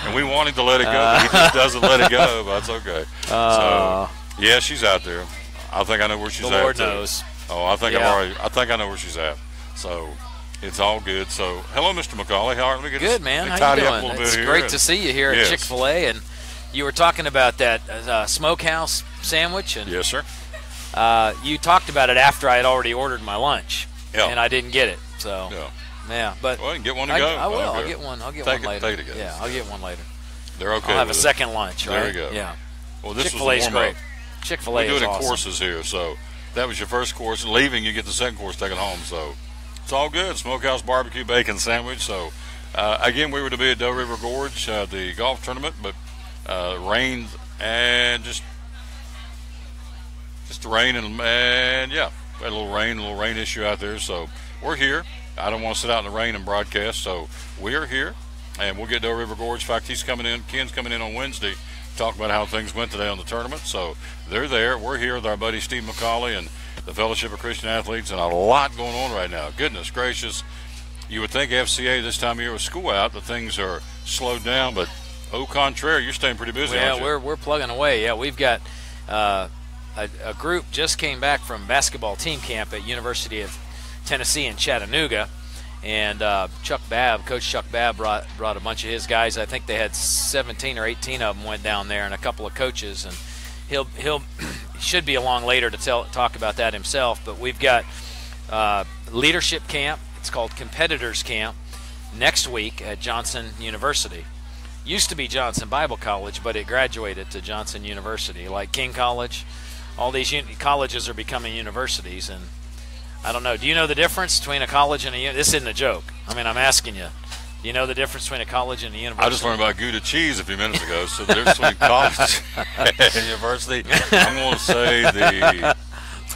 and we want him to let it go, but he just doesn't let it go. But that's okay. So, yeah, she's out there. I think I know where she's The at. Lord too. knows. Oh, I think Yeah. I think I know where she's at. So it's all good. So hello, Mr. McCauley. How are we? Good, man. How tidy you up a doing? little It's bit great here. to see you here Yes. at Chick-Fil-A, and you were talking about that smokehouse sandwich, and Yes, sir. you talked about it after I had already ordered my lunch, Yeah. and I didn't get it. So Yeah. but Well, you can get one to I go. will. Okay. I'll get one. I'll get Take one it- later. take it, guys. Yeah, I'll get one later. They're okay. I'll have a with it. second lunch. There Right? you go. Yeah. Well, this Chick-fil-A's was the warm-up. great. Chick-fil-A We do is it in awesome. courses here, so that was your first course. Leaving, you get the second course, take it home. So it's all good. Smokehouse barbecue bacon sandwich. So again, we were to be at Doe River Gorge, the golf tournament, but rain and just the rain and yeah, we had a little rain issue out there. So we're here. I don't want to sit out in the rain and broadcast, so we are here, and we'll get Doe River Gorge. In fact, Ken's coming in on Wednesday to talk about how things went today on the tournament. So they're there. We're here with our buddy Steve McCauley and the Fellowship of Christian Athletes, and a lot going on right now. Goodness gracious. You would think FCA this time of year with school out, that things are slowed down, but au contraire, you're staying pretty busy, Yeah, aren't you? we're plugging away. Yeah, we've got a group just came back from basketball team camp at University of Tennessee in Chattanooga, and Coach Chuck Babb brought a bunch of his guys. I think they had 17 or 18 of them went down there, and a couple of coaches, and he'll should be along later to talk about that himself. But we've got leadership camp. It's called Competitors Camp next week at Johnson University. Used to be Johnson Bible College, but it graduated to Johnson University, like King College. All these colleges are becoming universities, and I don't know. Do you know the difference between a college and a university? This isn't a joke. I mean, I'm asking you. Do you know the difference between a college and a university? I just learned about Gouda cheese a few minutes ago. So the difference between college and university, I'm going to say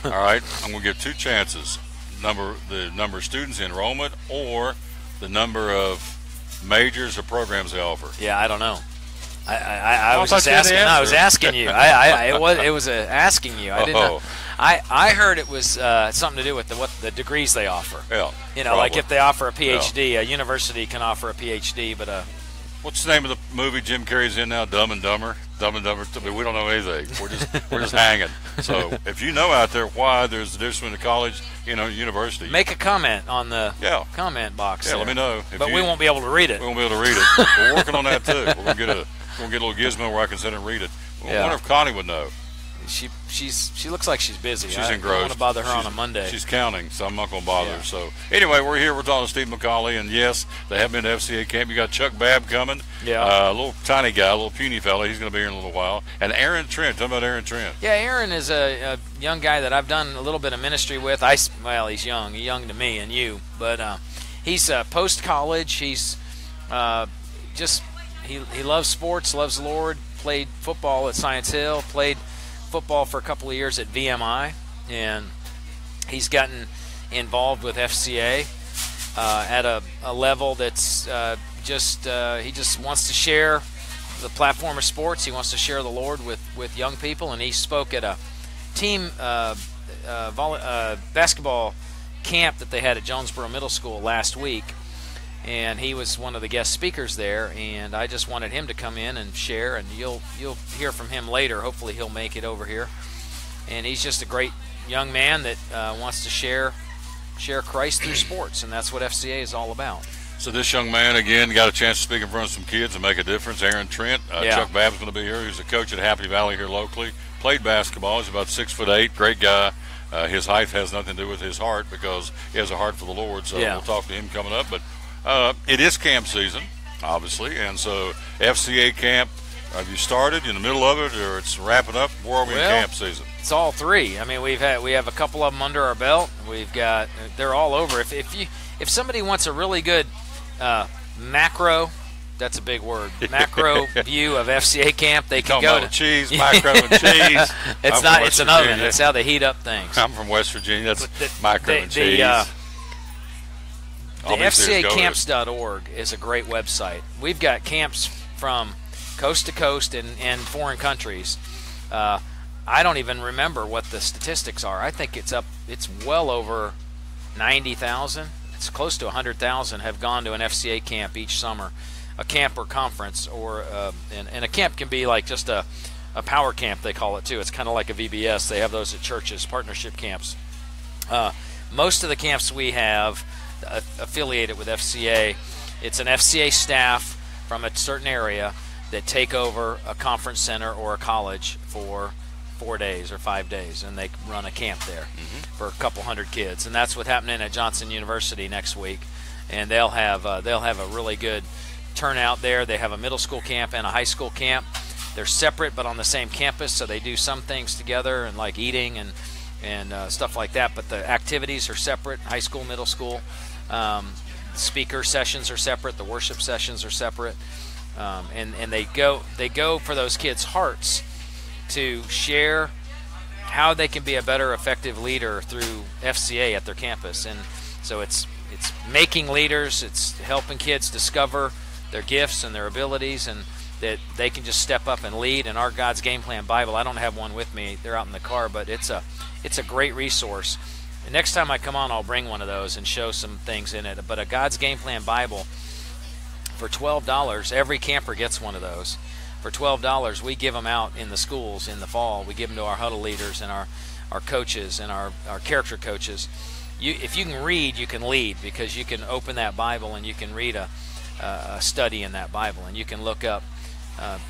all right, I'm going to give two chances. The number of students in enrollment or the number of majors or programs they offer. Yeah, I don't know. I was thought just you had the asking. No, I was answer. asking you. It was asking you. I didn't know. I heard it was something to do with what the degrees they offer. Yeah. You know, like if they offer a PhD, a university can offer a PhD, but what's the name of the movie Jim Carrey's in now? Dumb and Dumber. Dumb and Dumber. I mean, we don't know anything. We're just hanging. So if you know out there why there's the difference between a college, university, make a comment on the comment box. Yeah, there. let me know. But we won't be able to read it. We won't be able to read it. We're working on that too. We're gonna get a little gizmo where I can sit and read it. I wonder if Connie would know. She looks like she's busy. She's I engrossed. don't want to bother her on a Monday. She's counting, so I'm not going to bother her. So anyway, we're here. We're talking to Steve McCauley, and yes, they have been to FCA camp. You got Chuck Babb coming. Yeah. A little tiny guy, a little puny fella. He's going to be here in a little while. And Aaron Trent. Tell me about Aaron Trent. Yeah, Aaron is a young guy that I've done a little bit of ministry with. He's young. He's young to me and you, but he's post-college. He's he loves sports, loves the Lord. Played football at Science Hill. Played football for a couple of years at VMI, and he's gotten involved with FCA at a level that's he just wants to share the platform of sports. He wants to share the Lord with young people, and he spoke at a team basketball camp that they had at Jonesboro Middle School last week, and he was one of the guest speakers there, and I just wanted him to come in and share, and you'll hear from him later. Hopefully he'll make it over here. And he's just a great young man that wants to share Christ through sports, and that's what FCA is all about. So this young man, again, got a chance to speak in front of some kids and make a difference. Aaron Trent, Chuck Babb's going to be here. He's a coach at Happy Valley here locally. Played basketball. He's about 6'8", great guy. His height has nothing to do with his heart because he has a heart for the Lord, so we'll talk to him coming up. But it is camp season, obviously, and so FCA camp, have you started in the middle of it, or it's wrapping up? Where are we in camp season? It's all three. I mean, we have a couple of them under our belt. They're all over. If somebody wants a really good macro, that's a big word, macro view of FCA camp, they can go to cheese, macro and cheese. It's an oven. It's how they heat up things. I'm from West Virginia. That's macro and cheese. The FCAcamps.org is a great website. We've got camps from coast to coast in foreign countries. I don't even remember what the statistics are. I think it's well over 90,000. It's close to 100,000 have gone to an FCA camp each summer, a camp or conference, or and a camp can be like just a power camp, they call it too. It's kind of like a VBS. They have those at churches, partnership camps. Most of the camps we have affiliated with FCA, it's an FCA staff from a certain area that take over a conference center or a college for 4 days or 5 days, and they run a camp there for a couple hundred kids. And that's what's happening at Johnson University next week. And they'll have a really good turnout there. They have a middle school camp and a high school camp. They're separate but on the same campus, so they do some things together, and like eating and stuff like that. But the activities are separate, high school, middle school. Speaker sessions are separate. The worship sessions are separate. And they go for those kids' hearts to share how they can be a better, effective leader through FCA at their campus. And so it's making leaders. It's helping kids discover their gifts and their abilities, and that they can just step up and lead. And our God's Game Plan Bible, I don't have one with me. They're out in the car, but it's a great resource. And next time I come on, I'll bring one of those and show some things in it. But a God's Game Plan Bible for $12, every camper gets one of those. For $12, we give them out in the schools in the fall. We give them to our huddle leaders and our coaches and our character coaches. If you can read, you can lead, because you can open that Bible and you can read a study in that Bible, and you can look up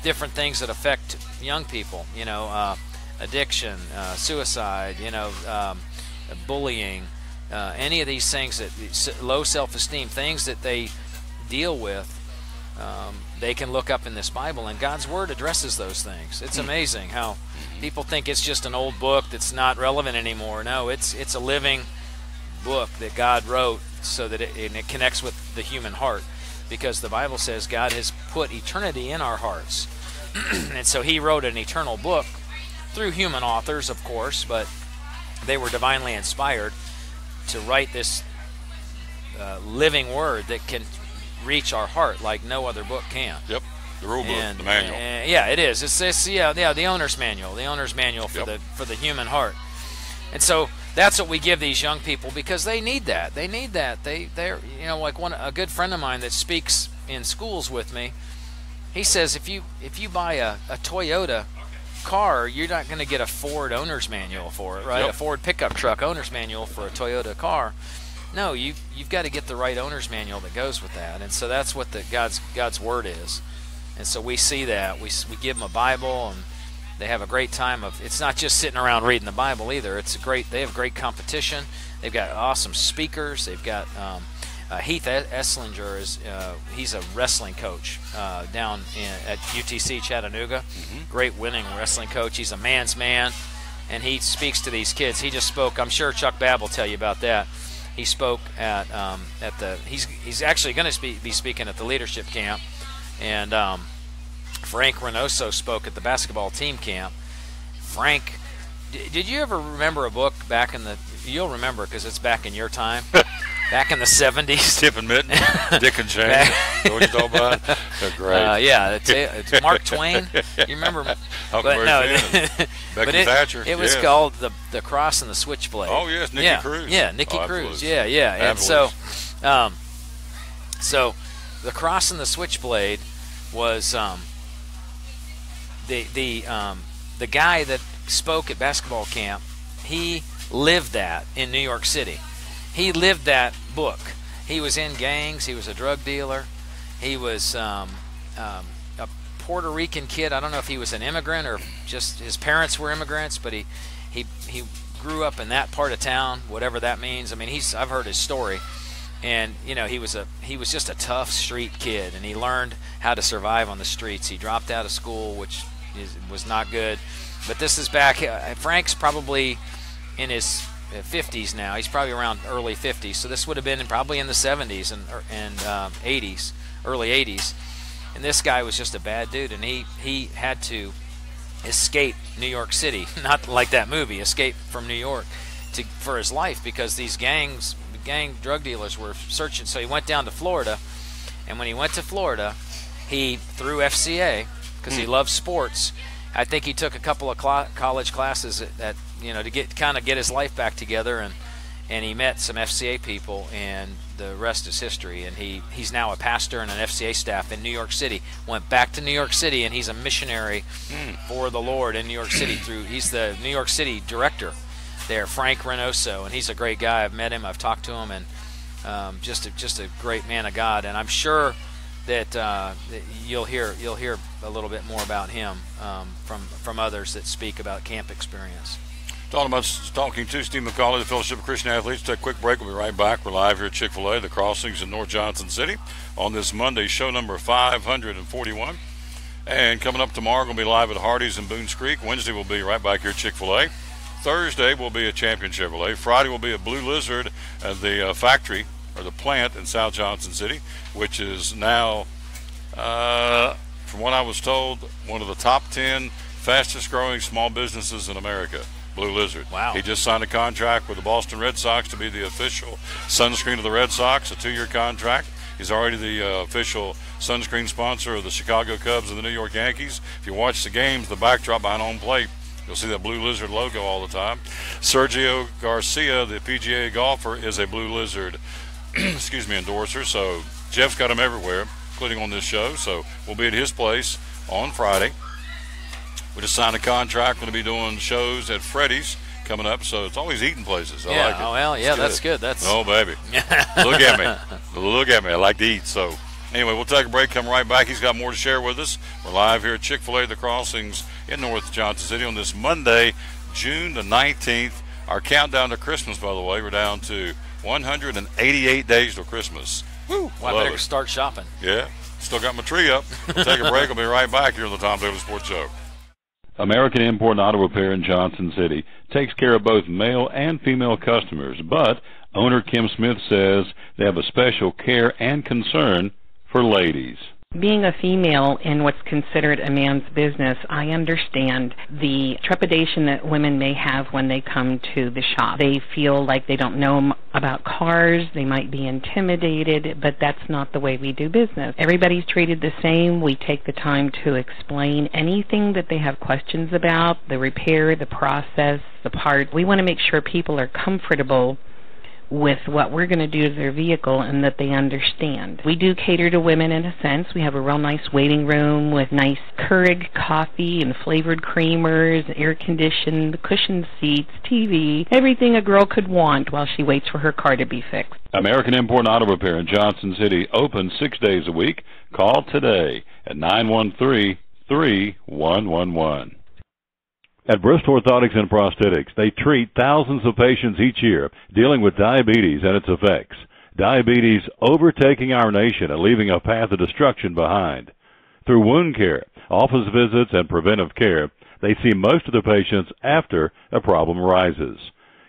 different things that affect young people. Addiction, suicide, bullying, any of these things, that low self-esteem, things that they deal with. They can look up in this Bible, and God's Word addresses those things. It's amazing how people think it's just an old book that's not relevant anymore. No, it's a living book that God wrote so that it connects with the human heart, because the Bible says God has put eternity in our hearts. And so He wrote an eternal book through human authors, of course, but they were divinely inspired to write this living Word that can reach our heart like no other book can. Yep, the rule book, the manual. Yeah, it is. It's the owner's manual. The owner's manual for the human heart. And so that's what we give these young people, because they need that. They need that. They're like a good friend of mine that speaks in schools with me. He says if you buy a Toyota car, you're not going to get a Ford owner's manual for it, right? Yep. A Ford pickup truck owner's manual for a Toyota car. No, you've got to get the right owner's manual that goes with that. And so that's what God's Word is. And so we see that. We give them a Bible, and they have a great time it's not just sitting around reading the Bible either. They have great competition. They've got awesome speakers. They've got Heath Esslinger he's a wrestling coach down at UTC Chattanooga. Great winning wrestling coach. He's a man's man, and he speaks to these kids. He just spoke. I'm sure Chuck Babb will tell you about that. He spoke at he's actually going to be speaking at the leadership camp, and Frank Reynoso spoke at the basketball team camp. Frank, did you ever remember a book back in you'll remember because it's back in your time. back in the 70s. Tip and mitten, Dick and Jane. Know what you're talking about? They're great. Yeah, it's Mark Twain. You remember? But Becky Thatcher. It was called the Cross and the Switchblade. Oh yes, Nicky Cruz. Yeah, Nicky Cruz. Yeah. And so the Cross and the Switchblade was the guy that spoke at basketball camp. He lived that in New York City. He lived that book. He was in gangs. He was a drug dealer. He was a Puerto Rican kid. I don't know if he was an immigrant or just his parents were immigrants, but he grew up in that part of town, whatever that means. I mean, I've heard his story, and he was just a tough street kid, and he learned how to survive on the streets. He dropped out of school, which was not good. But this is back. Frank's probably in his 50s now. He's probably around early 50s. So this would have been probably in the 70s and 80s, early 80s. And this guy was just a bad dude, and he had to escape New York City, not like that movie, escape from New York for his life, because these gang drug dealers were searching. So he went down to Florida, and when he went to Florida, he through FCA, because he loves sports. I think he took a couple of college classes at to get his life back together, and he met some FCA people, and the rest is history. And he's now a pastor and an FCA staff in New York City. Went back to New York City, and he's a missionary for the Lord in New York City. He's the New York City director there, Frank Reynoso, and he's a great guy. I've met him, I've talked to him, and just a great man of God. And I'm sure that you'll hear a little bit more about him from others that speak about camp experience. Talking to Steve McCauley, the Fellowship of Christian Athletes. Take a quick break. We'll be right back. We're live here at Chick-Fil-A, the Crossings in North Johnson City, on this Monday, show number 541. And coming up tomorrow, we're going to be live at Hardee's in Boones Creek. Wednesday, we'll be right back here at Chick-Fil-A. Thursday, we'll be at Champion Chevrolet. Friday, we'll be at Blue Lizard at the factory, or the plant in South Johnson City, which is now, from what I was told, one of the top 10 fastest growing small businesses in America. Blue Lizard. Wow. He just signed a contract with the Boston Red Sox to be the official sunscreen of the Red Sox, a 2-year contract. He's already the official sunscreen sponsor of the Chicago Cubs and the New York Yankees. If you watch the games, the backdrop behind home plate, you'll see that Blue Lizard logo all the time. Sergio Garcia, the PGA golfer, is a Blue Lizard endorser. So Jeff's got him everywhere, including on this show. So we'll be at his place on Friday. We just signed a contract. Going to be doing shows at Freddy's coming up. So it's always eating places. I like it. Oh, well, yeah, that's good. Oh, baby. Look at me. Look at me. I like to eat. So anyway, we'll take a break, come right back. He's got more to share with us. We're live here at Chick-fil-A, the Crossings in North Johnson City on this Monday, June the 19th. Our countdown to Christmas, by the way, we're down to 188 days till Christmas. Woo! Well, I better start shopping. Yeah. Still got my tree up. We'll take a break. We'll be right back here on the Tom Daly Sports Show. American Import and Auto Repair in Johnson City takes care of both male and female customers, but owner Kim Smith says they have a special care and concern for ladies. Being a female in what's considered a man's business, I understand the trepidation that women may have when they come to the shop. They feel like they don't know about cars, they might be intimidated, but that's not the way we do business. Everybody's treated the same. We take the time to explain anything that they have questions about, the repair, the process, the part. We want to make sure people are comfortable with what we're going to do to their vehicle and that they understand. We do cater to women in a sense. We have a real nice waiting room with nice Keurig coffee and flavored creamers, air-conditioned, cushioned seats, TV, everything a girl could want while she waits for her car to be fixed. American Import and Auto Repair in Johnson City, open 6 days a week. Call today at 913-3111. At Bristol Orthotics and Prosthetics, they treat thousands of patients each year dealing with diabetes and its effects. Diabetes overtaking our nation and leaving a path of destruction behind. Through wound care, office visits, and preventive care, they see most of the patients after a problem arises.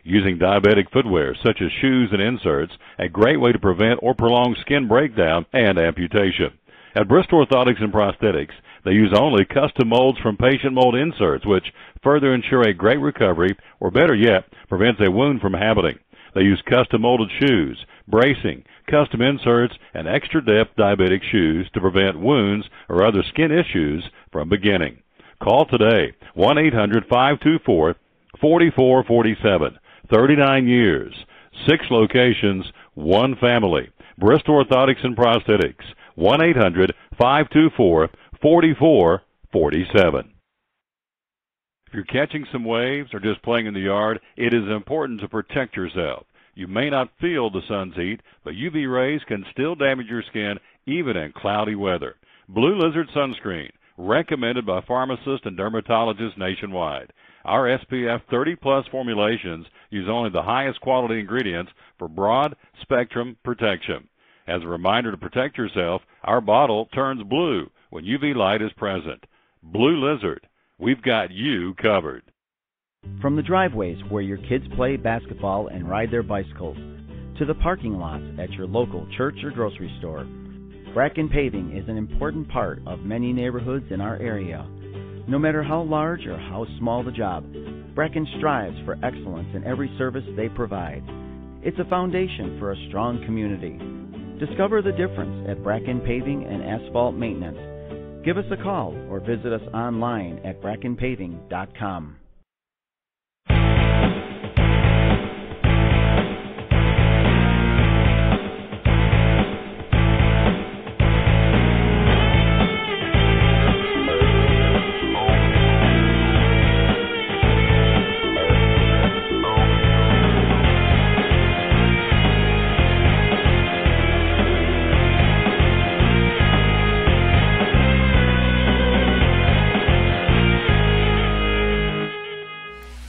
Using diabetic footwear such as shoes and inserts, a great way to prevent or prolong skin breakdown and amputation. At Bristol Orthotics and Prosthetics, they use only custom molds from patient mold inserts, which further ensure a great recovery, or better yet, prevents a wound from happening. They use custom molded shoes, bracing, custom inserts, and extra depth diabetic shoes to prevent wounds or other skin issues from beginning. Call today, 1-800-524-4447. 39 years, 6 locations, 1 family. Bristol Orthotics and Prosthetics, 1-800-524-4447. If you're catching some waves or just playing in the yard, it is important to protect yourself. You may not feel the sun's heat, but UV rays can still damage your skin even in cloudy weather. Blue Lizard Sunscreen, recommended by pharmacists and dermatologists nationwide. Our SPF 30-plus formulations use only the highest quality ingredients for broad spectrum protection. As a reminder to protect yourself, our bottle turns blue when UV light is present. Blue Lizard, we've got you covered. From the driveways where your kids play basketball and ride their bicycles, to the parking lots at your local church or grocery store, Bracken Paving is an important part of many neighborhoods in our area. No matter how large or how small the job, Bracken strives for excellence in every service they provide. It's a foundation for a strong community. Discover the difference at Bracken Paving and Asphalt Maintenance. Give us a call or visit us online at brackenpaving.com.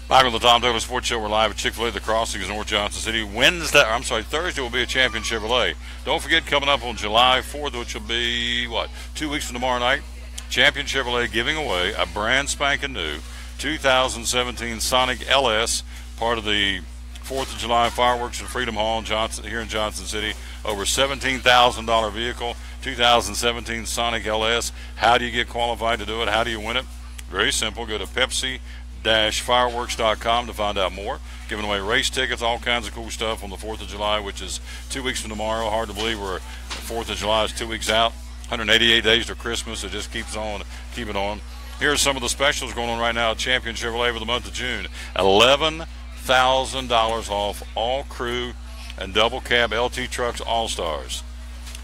Back on the Tom Taylor Sports Show, we're live at Chick-Fil-A, the Crossings, North Johnson City. Thursday will be a Champion Chevrolet. Don't forget, coming up on July 4th, which will be, 2 weeks from tomorrow night, Champion Chevrolet giving away a brand spanking new 2017 Sonic LS, part of the 4th of July fireworks at Freedom Hall here in Johnson City. Over $17,000 vehicle, 2017 Sonic LS. How do you get qualified to do it? How do you win it? Very simple. Go to Pepsi-fireworks.com to find out more. Giving away race tickets, all kinds of cool stuff on the 4th of July, which is 2 weeks from tomorrow. Hard to believe the 4th of July is 2 weeks out. 188 days to Christmas. It just keeps on, keeping on. Here are some of the specials going on right now at Champion Chevrolet for the month of June. $11,000 off all crew and double cab LT trucks all-stars.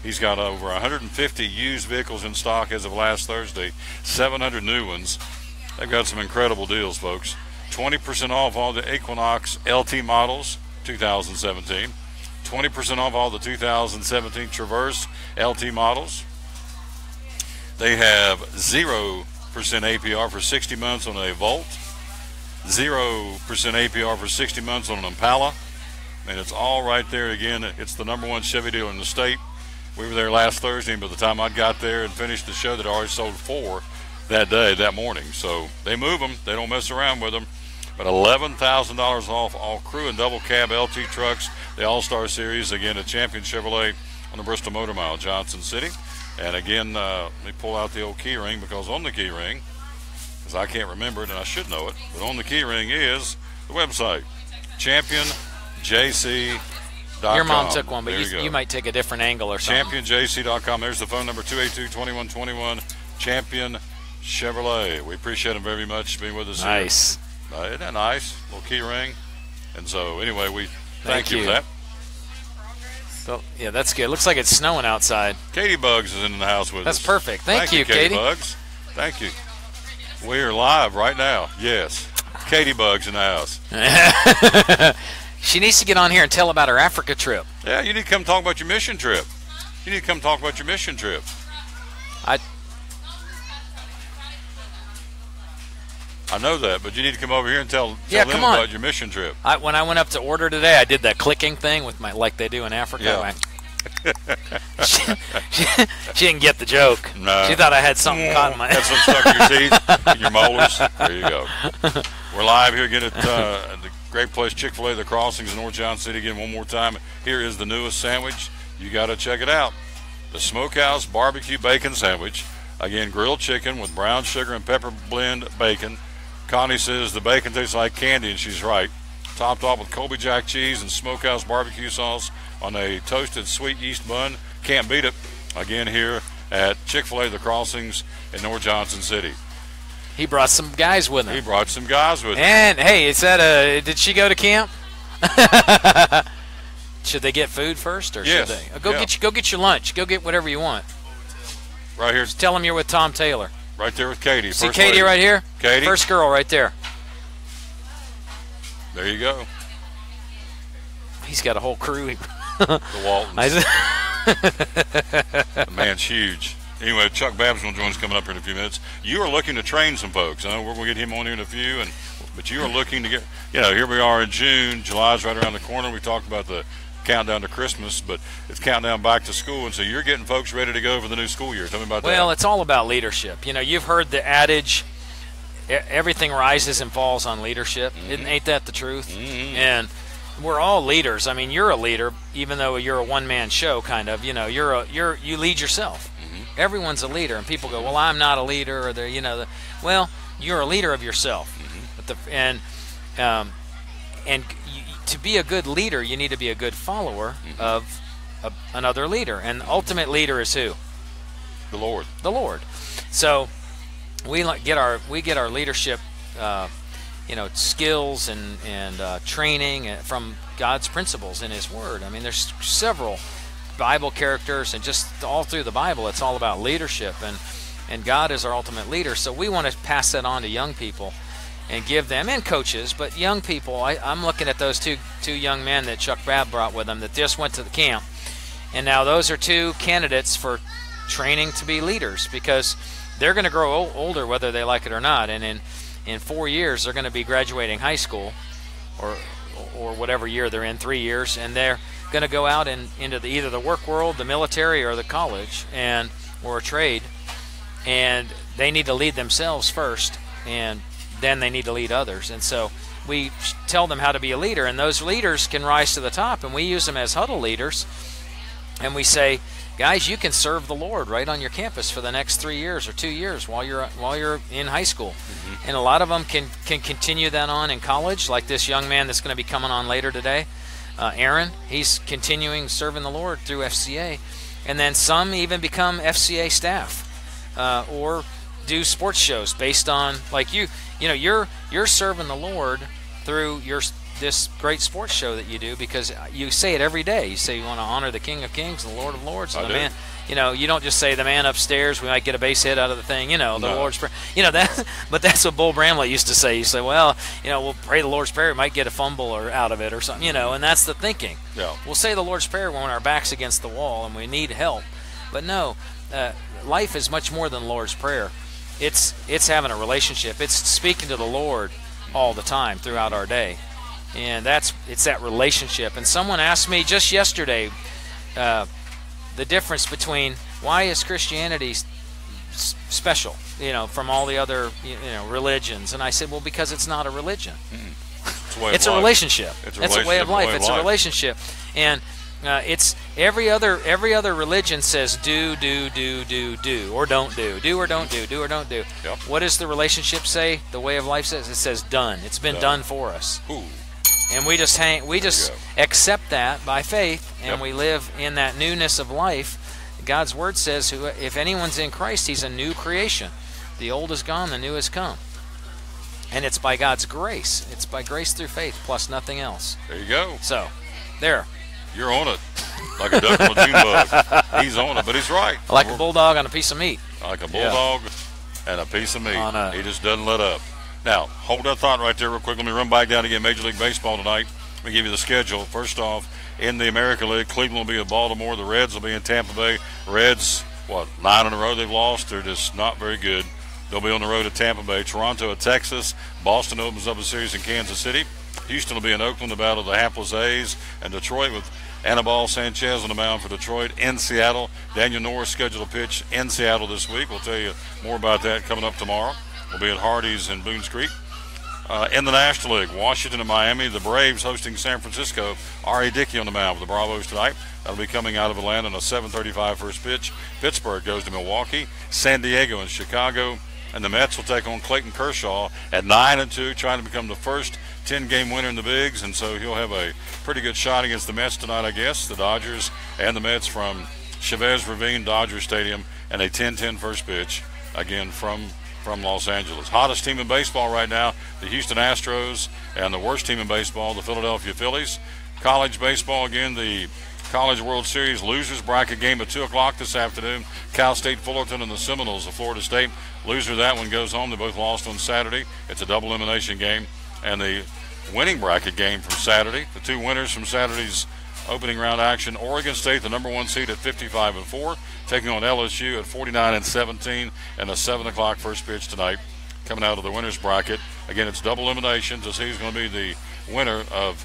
He's got over 150 used vehicles in stock as of last Thursday, 700 new ones. They've got some incredible deals, folks. 20% off all the Equinox LT models, 2017. 20% off all the 2017 Traverse LT models. They have 0% APR for 60 months on a Volt. 0% APR for 60 months on an Impala. And it's all right there. Again, it's the #1 Chevy dealer in the state. We were there last Thursday, and by the time I got there and finished the show, they'd already sold 4 that morning. So they move them. They don't mess around with them. But $11,000 off all crew and double cab LT trucks, the All-Star Series, again at Champion Chevrolet on the Bristol Motor Mile, Johnson City. And again, let me pull out the old key ring, because on the key ring, because I can't remember it and I should know it, but on the key ring is the website, championjc.com. Your mom took one, but you might take a different angle or something. championjc.com. There's the phone number, 282-2121, Champion Chevrolet. We appreciate them very much being with us. Nice. Here. Isn't that nice? Little key ring. And so, anyway, we thank you for that. So, yeah, that's good. Looks like it's snowing outside. Katie Bugs is in the house with us. That's perfect. Thank you, Katie Bugs. Thank you. We are live right now. Yes. Katie Bugs in the house. She needs to get on here and tell about her Africa trip. Yeah, you need to come talk about your mission trip. I know that, but you need to come over here and tell them about your mission trip. When I went up to order today, I did that clicking thing with like they do in Africa. Yeah. She didn't get the joke. No. She thought I had something caught in my had some stuck in your teeth, in your molars. There you go. We're live here again at the great place, Chick-Fil-A, the Crossings in North Johnson City. Again, one more time, here is the newest sandwich. You got to check it out. The Smokehouse Barbecue Bacon Sandwich. Again, grilled chicken with brown sugar and pepper blend bacon. Connie says the bacon tastes like candy, and she's right. topped off with Colby Jack cheese and smokehouse barbecue sauce on a toasted sweet yeast bun. Can't beat it. Again here at Chick-Fil-A The Crossings in North Johnson City. He brought some guys with him. He brought some guys with him. And, hey, did she go to camp? Should they get food first, or yes. should they? Go get your lunch. Go get whatever you want. Right here. Just tell them you're with Tom Taylor. Right there with Katie. See Katie lady. Right here? Katie. First girl right there. There you go. He's got a whole crew. The Waltons. The man's huge. Anyway, Chuck Babb's going to join us coming up here in a few minutes. You are looking to train some folks. I know we're going to get him on here in a few, but you are looking to get, here we are in June. July's right around the corner. We talked about the countdown to Christmas, but it's countdown back to school, and so you're getting folks ready to go for the new school year. Tell me about that. Well, it's all about leadership. You've heard the adage, everything rises and falls on leadership. Mm-hmm. Ain't that the truth? Mm-hmm. And we're all leaders. I mean, you're a leader, even though you're a one-man show, kind of. You lead yourself. Mm-hmm. Everyone's a leader, and people go, "Well, I'm not a leader," or well, you're a leader of yourself. Mm-hmm. To be a good leader, you need to be a good follower mm-hmm. of another leader, and the ultimate leader is who? The Lord. The Lord. So we get our leadership. Skills and training from God's principles in His Word. I mean, there's several Bible characters, and just all through the Bible, it's all about leadership, and God is our ultimate leader. So we want to pass that on to young people and give them, and coaches, but young people. I'm looking at those two young men that Chuck Babb brought with him that just went to the camp, and now those are two candidates for training to be leaders, because they're going to grow older whether they like it or not, and in 4 years, they're going to be graduating high school, or whatever year they're in, 3 years, and they're going to go out into either the work world, the military, or the college, or a trade, and they need to lead themselves first, and then they need to lead others. And so we tell them how to be a leader, and those leaders can rise to the top, and we use them as huddle leaders, and we say, guys, you can serve the Lord right on your campus for the next 3 years or 2 years while you're in high school. Mm-hmm. And a lot of them can continue that on in college, like this young man that's going to be coming on later today, Aaron. He's continuing serving the Lord through FCA. And then some even become FCA staff or do sports shows based on, like you're serving the Lord through this great sports show that you do, because you say it every day. You say you want to honor the King of Kings and the Lord of Lords, and the man. You don't just say the man upstairs. We might get a base hit out of the thing. The Lord's Prayer. That. But that's what Bull Bramlett used to say. You say, well, we'll pray the Lord's Prayer. We might get a fumble or out of it or something. And that's the thinking. Yeah. We'll say the Lord's Prayer when our back's against the wall and we need help. But no, life is much more than the Lord's Prayer. It's having a relationship. It's speaking to the Lord all the time throughout our day. And it's that relationship. And someone asked me just yesterday the difference between why is Christianity special, from all the other religions. And I said, well, because it's not a religion. It's a relationship. It's a way of life. It's a relationship. And it's every other religion says do, or don't do. Do or don't do. Do or don't do. Yep. What does the relationship say? The way of life says? It says done. It's been done for us. Ooh. And we just accept that by faith, and we live in that newness of life. God's Word says, if anyone's in Christ, he's a new creation. The old is gone, the new has come. And it's by God's grace. It's by grace through faith, plus nothing else. There you go. So, there. You're on it. Like a duck on a June bug. He's on it, but he's right. Like a bulldog on a piece of meat. Like a bulldog and a piece of meat. He just doesn't let up. Now, hold that thought right there real quick. Let me run back down again. Major League Baseball tonight. Let me give you the schedule. First off, in the American League, Cleveland will be at Baltimore. The Reds will be in Tampa Bay. Reds, 9 in a row they've lost. They're just not very good. They'll be on the road at Tampa Bay. Toronto at Texas. Boston opens up a series in Kansas City. Houston will be in Oakland, the battle of the hapless A's. And Detroit with Anibal Sanchez on the mound for Detroit. In Seattle, Daniel Norris scheduled to pitch in Seattle this week. We'll tell you more about that coming up tomorrow. We'll be at Hardee's in Boones Creek. In the National League, Washington and Miami, the Braves hosting San Francisco. R.A. Dickey on the mound for the Bravos tonight. That'll be coming out of Atlanta on a 7:35 first pitch. Pittsburgh goes to Milwaukee. San Diego and Chicago. And the Mets will take on Clayton Kershaw at 9-2, trying to become the first 10-game winner in the bigs, and so he'll have a pretty good shot against the Mets tonight, I guess. The Dodgers and the Mets from Chavez Ravine Dodger Stadium, and a 10-10 first pitch, again, from Los Angeles. Hottest team in baseball right now, the Houston Astros, and the worst team in baseball, the Philadelphia Phillies. College baseball, again, the College World Series losers bracket game at 2 o'clock this afternoon. Cal State Fullerton and the Seminoles of Florida State. Loser of that one goes home. They both lost on Saturday. It's a double elimination game. And the winning bracket game from Saturday, the two winners from Saturday's opening round action, Oregon State, the number 1 seed at 55-4, taking on LSU at 49-17, and a 7 o'clock first pitch tonight coming out of the winners bracket. Again, it's double elimination to see who's going to be the winner of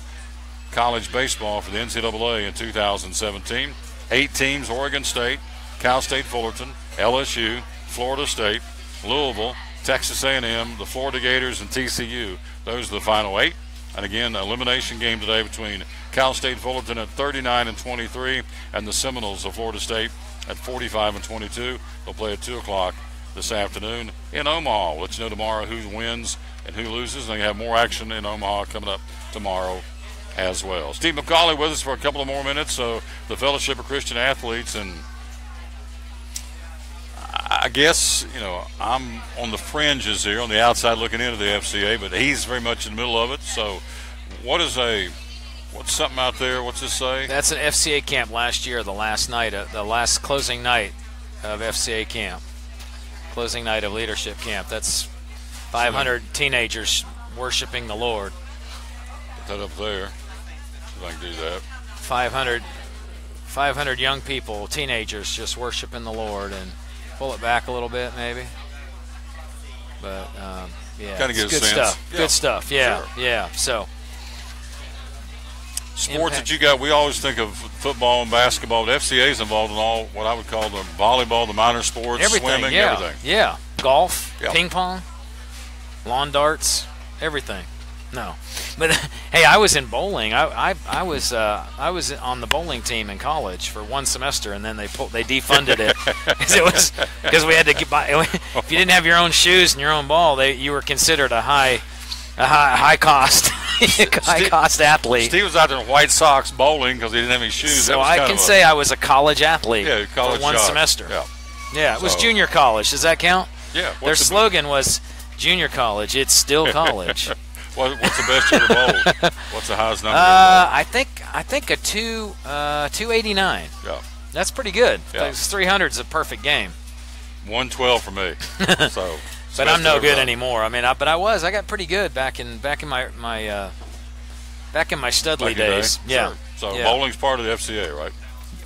college baseball for the NCAA in 2017. 8 teams: Oregon State, Cal State Fullerton, LSU, Florida State, Louisville, Texas A&M, the Florida Gators, and TCU. Those are the final 8. And again, elimination game today between Cal State Fullerton at 39-23 and the Seminoles of Florida State at 45-22. They'll play at 2 o'clock this afternoon in Omaha. We'll let you know tomorrow who wins and who loses. And they have more action in Omaha coming up tomorrow as well. Steve McCauley with us for a couple of more minutes. So the Fellowship of Christian Athletes, and I guess, you know, I'm on the fringes here, on the outside looking into the FCA, but he's very much in the middle of it. So what's something out there? What's this say? That's an FCA camp last year, the last closing night of FCA camp. Closing night of leadership camp. That's 500 teenagers worshiping the Lord. Put that up there. See if I can do that. 500 young people, teenagers, just worshiping the Lord. And pull it back a little bit, maybe. But yeah, kind of good sense. Stuff. Yeah. Good stuff. Yeah, sure. Yeah. So sports that you got, we always think of football and basketball. But FCA is involved in all what I would call the volleyball, the minor sports, swimming, everything. Yeah, golf, yeah. Ping pong, lawn darts, everything. No, but hey, I was in bowling. I was on the bowling team in college for one semester, and then they defunded it because we had to buy. If you didn't have your own shoes and your own ball, you were considered a high cost athlete. Steve was out there in white socks bowling because he didn't have any shoes. So I can say I was a college athlete college for one job. semester. Yeah, it was junior college. Does that count? Yeah. Their slogan was junior college. It's still college. What's the best you ever bowled? What's the highest number? I think a 289. Yeah. That's pretty good. Yeah. 300 is a perfect game. 112 for me. So. But I'm no good anymore. I mean, I got pretty good back in my Studley days. Yeah. Sure. So bowling's part of the FCA, right?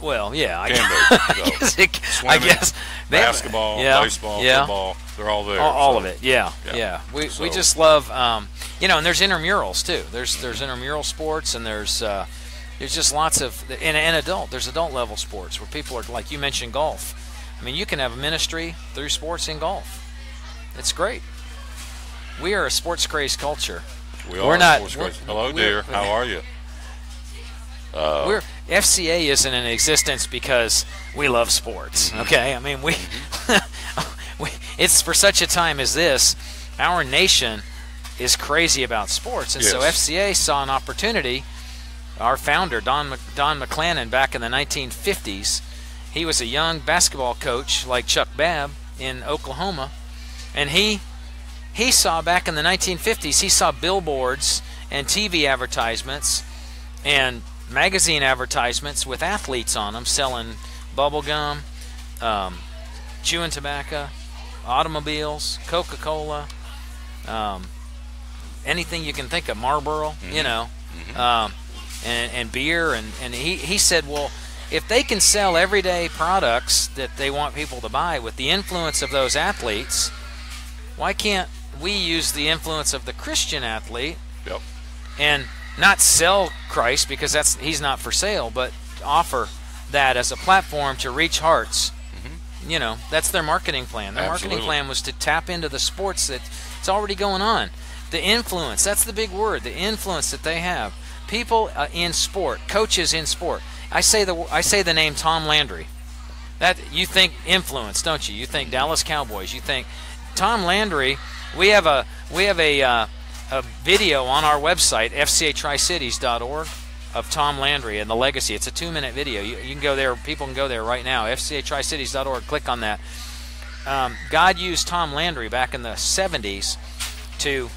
Well, yeah. I guess basketball, baseball, football, they're all there. All of it. Yeah. We just love, and there's intramurals too. There's intramural sports, and there's just lots of there's adult level sports where people are, like you mentioned, golf. I mean, you can have a ministry through sports in golf. It's great. We are a sports crazed culture. We're not. Hello, dear. How are you? FCA isn't in existence because we love sports. Okay, I mean we it's for such a time as this. Our nation is crazy about sports, and so FCA saw an opportunity. Our founder, Don McClannon, back in the 1950s, he was a young basketball coach like Chuck Babb in Oklahoma, and he saw back in the 1950s, he saw billboards and TV advertisements and magazine advertisements with athletes on them selling bubble gum, chewing tobacco, automobiles, Coca-Cola, anything you can think of, Marlboro, and beer. And he said, well, if they can sell everyday products that they want people to buy with the influence of those athletes, why can't we use the influence of the Christian athlete and not sell Christ, because he's not for sale, but offer that as a platform to reach hearts. That's their marketing plan. Their marketing plan was to tap into the sports that's already going on. The influence, that's the big word, the influence that they have. People in sport, coaches in sport. I say the name Tom Landry. That you think influence, don't you? You think Dallas Cowboys. You think Tom Landry. We have a a video on our website, fcatricities.org, of Tom Landry and the legacy. It's a 2-minute video. You can go there. People can go there right now. fcatricities.org. Click on that. God used Tom Landry back in the 70s to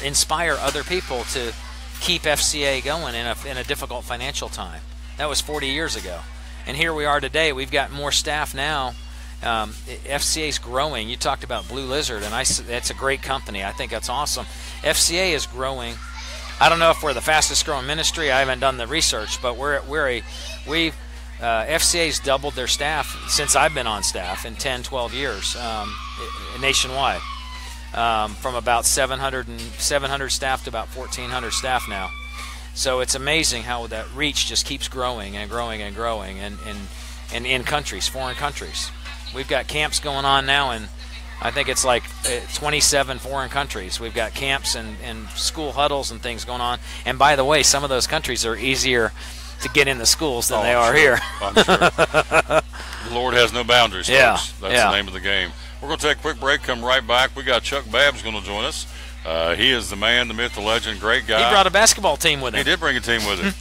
inspire other people to keep FCA going in a difficult financial time. That was 40 years ago. And here we are today. We've got more staff now. FCA is growing. You talked about Blue Lizard, and that's a great company. I think that's awesome. FCA is growing. I don't know if we're the fastest growing ministry. I haven't done the research, but FCA's doubled their staff since I've been on staff in 10, 12 years nationwide, from about 700 staff to about 1,400 staff now. So it's amazing how that reach just keeps growing and growing and growing, and in countries, foreign countries. We've got camps going on now, and I think it's like 27 foreign countries. We've got camps and school huddles and things going on. And by the way, some of those countries are easier to get in the schools than they are here. I'm sure. The Lord has no boundaries, folks. Yeah, That's the name of the game. We're going to take a quick break, come right back. We got Chuck Babb's going to join us. He is the man, the myth, the legend, great guy. He brought a basketball team with him. He did bring a team with him.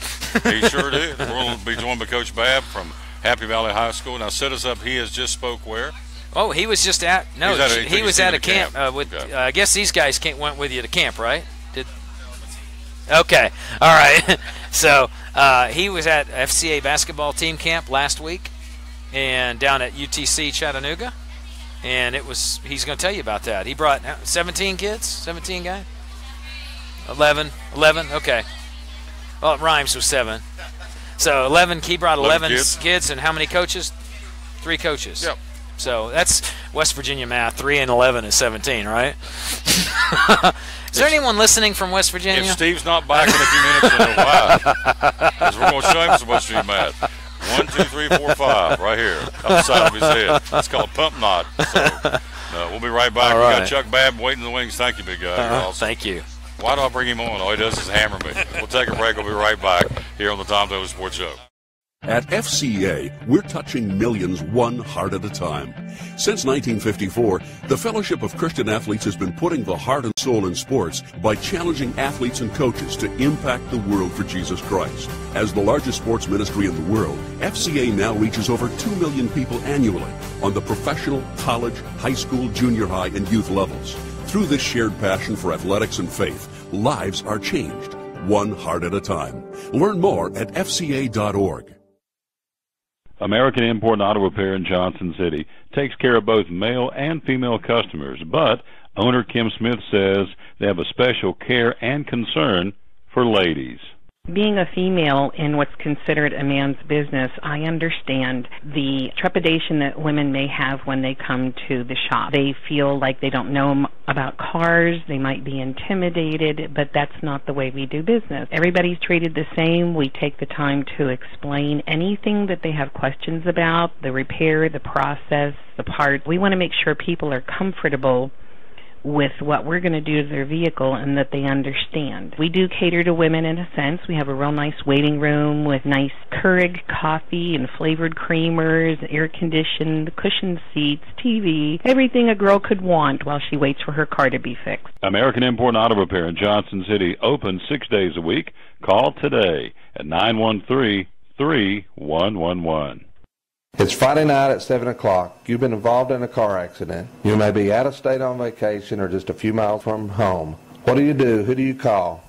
He sure did. We're going to be joined by Coach Babb from Happy Valley High School. Now, set us up. He has just spoke where? Oh, he was just at he was at a camp with. Okay. I guess these guys went with you to camp, right? Okay, all right. So he was at FCA basketball team camp last week, and down at UTC Chattanooga, and he's going to tell you about that. He brought 17 kids, 17 guys, 11. Okay, well it rhymes with 7. So 11. He brought 11 kids, and how many coaches? 3 coaches. Yep. So that's West Virginia math. 3 and 11 is 17, right? Is there anyone listening from West Virginia? If Steve's not back in a few minutes, you'll know why. Because we're going to show him some West Virginia math. 1, 2, 3, 4, 5, right here, up the side of his head. It's called pump knot. So, we'll be right back. All We right. got Chuck Babb waiting in the wings. Thank you, big guy. You're awesome. Thank you. Why do I bring him on? All he does is hammer me. We'll take a break. We'll be right back here on the Tom Taylor Sports Show. At FCA, we're touching millions one heart at a time. Since 1954, the Fellowship of Christian Athletes has been putting the heart and soul in sports by challenging athletes and coaches to impact the world for Jesus Christ. As the largest sports ministry in the world, FCA now reaches over 2 million people annually on the professional, college, high school, junior high, and youth levels. Through this shared passion for athletics and faith, lives are changed, one heart at a time. Learn more at fca.org. American Import and Auto Repair in Johnson City takes care of both male and female customers, but owner Kim Smith says they have a special care and concern for ladies. Being a female in what's considered a man's business, I understand the trepidation that women may have when they come to the shop. They feel like they don't know about cars, they might be intimidated, but that's not the way we do business. Everybody's treated the same. We take the time to explain anything that they have questions about, the repair, the process, the parts. We want to make sure people are comfortable with what we're going to do to their vehicle and that they understand. We do cater to women in a sense. We have a real nice waiting room with nice Keurig coffee and flavored creamers, air-conditioned, cushioned seats, TV, everything a girl could want while she waits for her car to be fixed. American Import and Auto Repair in Johnson City, open 6 days a week. Call today at 913-3111. It's Friday night at 7 o'clock. You've been involved in a car accident. You may be out of state on vacation or just a few miles from home. What do you do? Who do you call?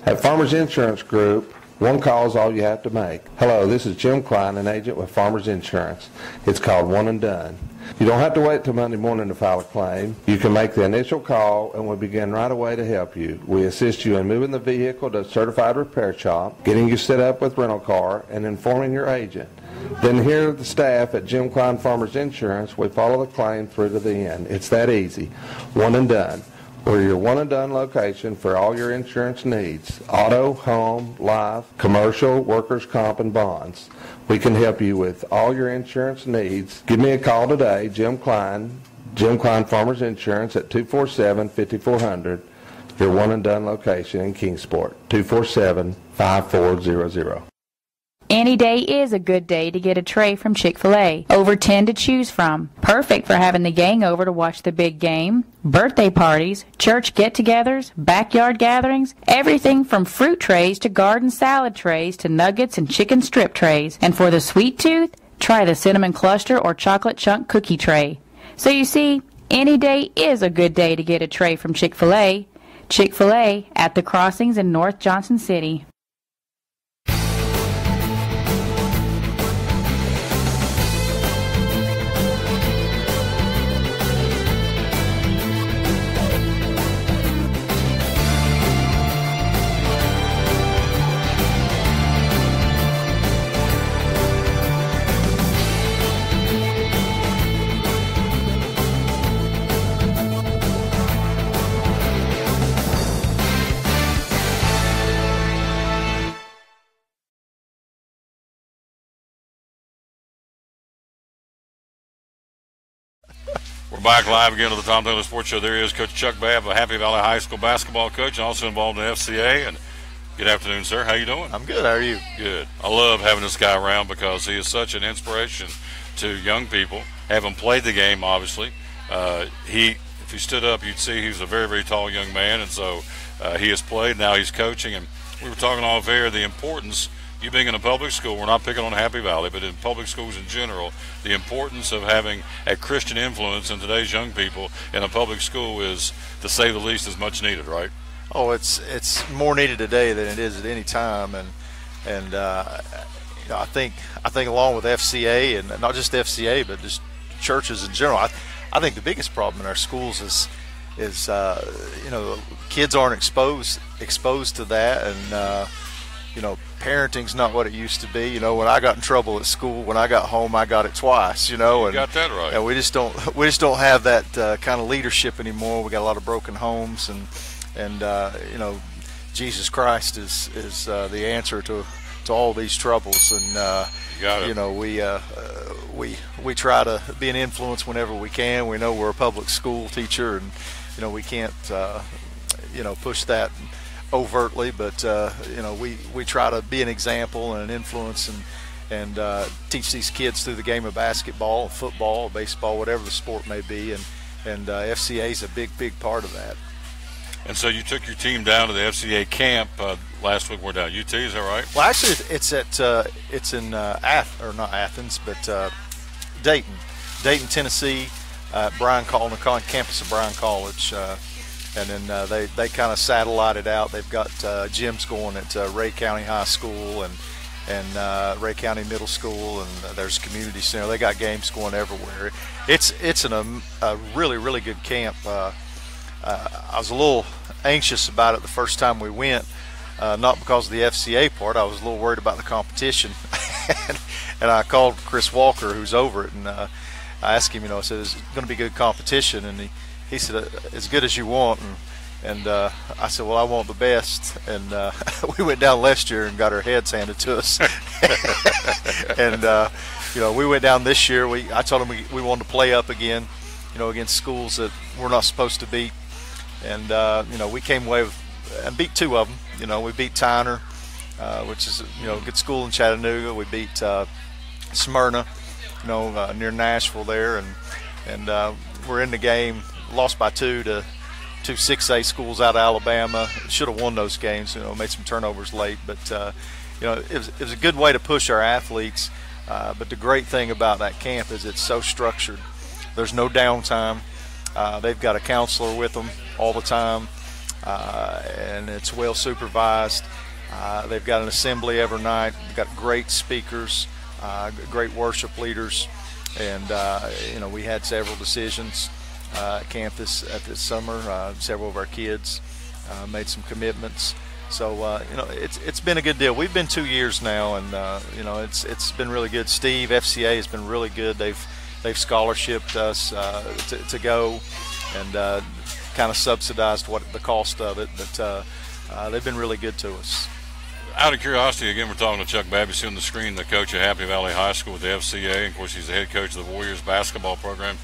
At Farmers Insurance Group, one call is all you have to make. Hello, this is Jim Klein, an agent with Farmers Insurance. It's called One and Done. You don't have to wait till Monday morning to file a claim. You can make the initial call and we'll begin right away to help you. We assist you in moving the vehicle to a certified repair shop, getting you set up with rental car, and informing your agent. Then here at the staff at Jim Klein Farmers Insurance, we follow the claim through to the end. It's that easy. One and Done. We're your one and done location for all your insurance needs. Auto, home, life, commercial, workers' comp, and bonds. We can help you with all your insurance needs. Give me a call today, Jim Klein Farmers Insurance at 247-5400. Your one and done location in Kingsport, 247-5400. Any day is a good day to get a tray from Chick-Fil-A. Over 10 to choose from. Perfect for having the gang over to watch the big game, birthday parties, church get-togethers, backyard gatherings, everything from fruit trays to garden salad trays to nuggets and chicken strip trays. And for the sweet tooth, try the cinnamon cluster or chocolate chunk cookie tray. So you see, any day is a good day to get a tray from Chick-Fil-A. Chick-fil-A at the Crossings in North Johnson City. We're back live again to the Tom Taylor Sports Show. There is Coach Chuck Babb, a Happy Valley High School basketball coach, and also involved in the FCA. And good afternoon, sir. How you doing? I'm good. How are you? Good. I love having this guy around because he is such an inspiration to young people. Haven't played the game, obviously. If he stood up, you'd see he's a very, very tall young man, and so he has played. Now he's coaching, and we were talking off air the importance. You being in a public school, we're not picking on Happy Valley, but in public schools in general, the importance of having a Christian influence in today's young people in a public school is, to say the least, is much needed, right? Oh, it's more needed today than it is at any time, and I think along with FCA, and not just FCA, but just churches in general, I think the biggest problem in our schools is kids aren't exposed to that, and parenting's not what it used to be. When I got in trouble at school, when I got home, I got it twice. You got that right. And we just don't have that kind of leadership anymore. We got a lot of broken homes, and Jesus Christ is the answer to all these troubles. And we try to be an influence whenever we can. We know we're a public school teacher, and we can't push that overtly, but we try to be an example and an influence, and teach these kids through the game of basketball, football, baseball, whatever the sport may be, and FCA is a big part of that. And so you took your team down to the FCA camp last week. We're down UT, is that right? Well, actually, it's in not Athens, but Dayton, Tennessee, on the campus of Bryan College. And then they kind of satellited out. They've got gyms going at Ray County High School and Ray County Middle School, and there's a community center. They got games going everywhere. It's a really, really good camp. I was a little anxious about it the first time we went, not because of the FCA part. I was a little worried about the competition. And I called Chris Walker, who's over it, and I asked him, I said, is it going to be good competition? And he said, as good as you want. And I said, well, I want the best. And we went down last year and got our heads handed to us. And, we went down this year. I told them we wanted to play up again, against schools that we're not supposed to beat. And, we came away and beat two of them. We beat Tyner, which is, a good school in Chattanooga. We beat Smyrna, near Nashville there. And we're in the game. Lost by 2 to 6A schools out of Alabama. Should have won those games. Made some turnovers late, but it was a good way to push our athletes. But the great thing about that camp is it's so structured. There's no downtime. They've got a counselor with them all the time, and it's well supervised. They've got an assembly every night. They've got great speakers, great worship leaders, and we had several decisions. Campus at this summer. Several of our kids made some commitments. So it's been a good deal. We've been 2 years now, and it's been really good. Steve, FCA has been really good. They've scholarshiped us to go, and kind of subsidized the cost of it. But they've been really good to us. Out of curiosity, again, we're talking to Chuck Babb. You see on the screen the coach at Happy Valley High School with the FCA. And of course, he's the head coach of the Warriors basketball program.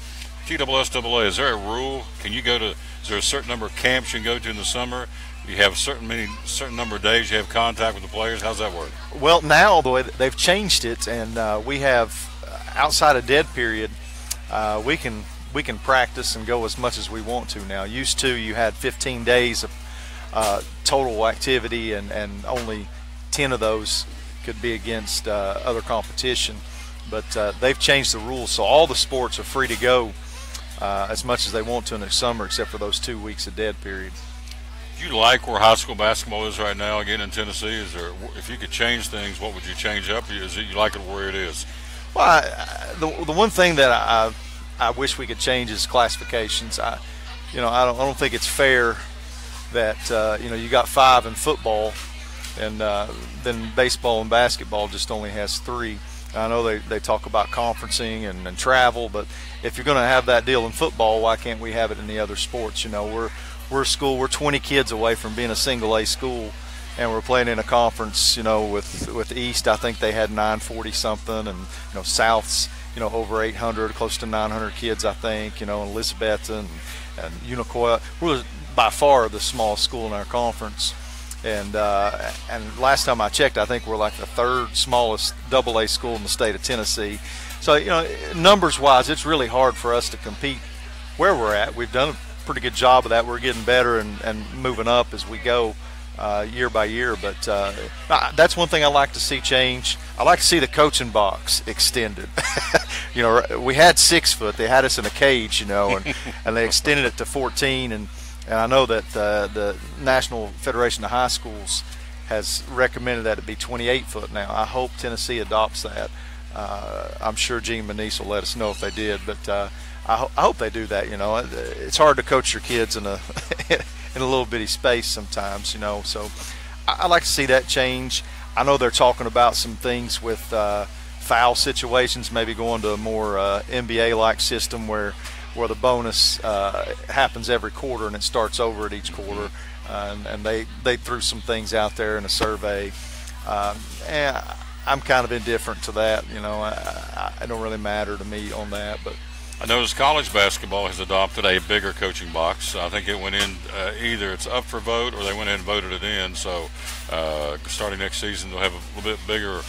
TSSAA, is there a rule? Is there a certain number of camps you can go to in the summer? You have a certain number of days you have contact with the players. How's that work? Well, now the way they've changed it, and we have outside of dead period, we can practice and go as much as we want to now. Used to, you had 15 days of total activity, and only 10 of those could be against other competition. But they've changed the rules, so all the sports are free to go as much as they want to in the summer, except for those 2 weeks of dead period. Do you like where high school basketball is right now, again, in Tennessee? Is there, if you could change things, what would you change up? Is it you like it where it is? Well, the one thing that I wish we could change is classifications. I don't think it's fair that you got 5 in football, and then baseball and basketball just only has 3. I know they talk about conferencing and travel, but if you're going to have that deal in football, why can't we have it in the other sports? We're a school. We're 20 kids away from being a single A school, and we're playing in a conference. With East, I think they had 940 something, and South's over 800, close to 900 kids, I think. And Elizabethton and Unicoi. We're by far the smallest school in our conference, and last time I checked, I think we're like the 3rd smallest AA school in the state of Tennessee. So numbers wise, it's really hard for us to compete where we're at. We've done a pretty good job of that. We're getting better and moving up as we go year by year, but that's one thing I like to see change. I like to see the coaching box extended. We had 6 foot. They had us in a cage, and they extended it to 14, and I know that the National Federation of High Schools has recommended that it be 28 foot now. I hope Tennessee adopts that. I'm sure Gene Manise will let us know if they did, but I hope they do that. It's hard to coach your kids in a in a little bitty space sometimes. So I like to see that change. I know they're talking about some things with foul situations, maybe going to a more NBA-like system where the bonus happens every quarter and it starts over at each quarter. And they threw some things out there in a survey. And I'm kind of indifferent to that. It don't really matter to me on that, but. I noticed college basketball has adopted a bigger coaching box. I think it went in either it's up for vote or they went in and voted it in. So starting next season, they'll have a little bit bigger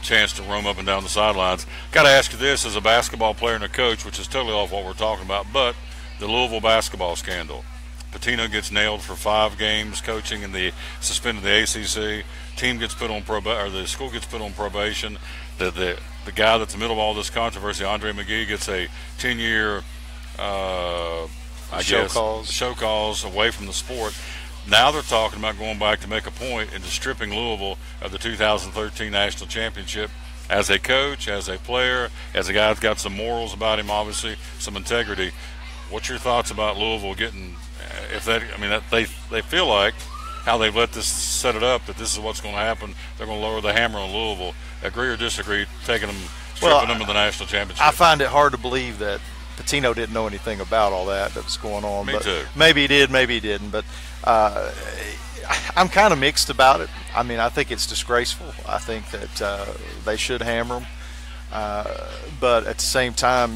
chance to roam up and down the sidelines. Got to ask you this as a basketball player and a coach, which is totally off what we're talking about, but the Louisville basketball scandal. Patino gets nailed for 5 games coaching and they suspended the ACC. Team gets put on probation, or the school gets put on probation. The guy that's in the middle of all this controversy, Andre McGee, gets a 10-year show cause away from the sport. Now they're talking about going back to make a point into stripping Louisville of the 2013 National Championship as a coach, as a player, as a guy that's got some morals about him, obviously, some integrity. What's your thoughts about Louisville getting, they feel like how they've let this set it up, that this is what's going to happen. They're going to lower the hammer on Louisville. Agree or disagree, stripping them of the national championship? I find it hard to believe that Patino didn't know anything about all that was going on. Me too. Maybe he did, maybe he didn't. But I'm kind of mixed about it. I think it's disgraceful. I think that they should hammer them. But at the same time,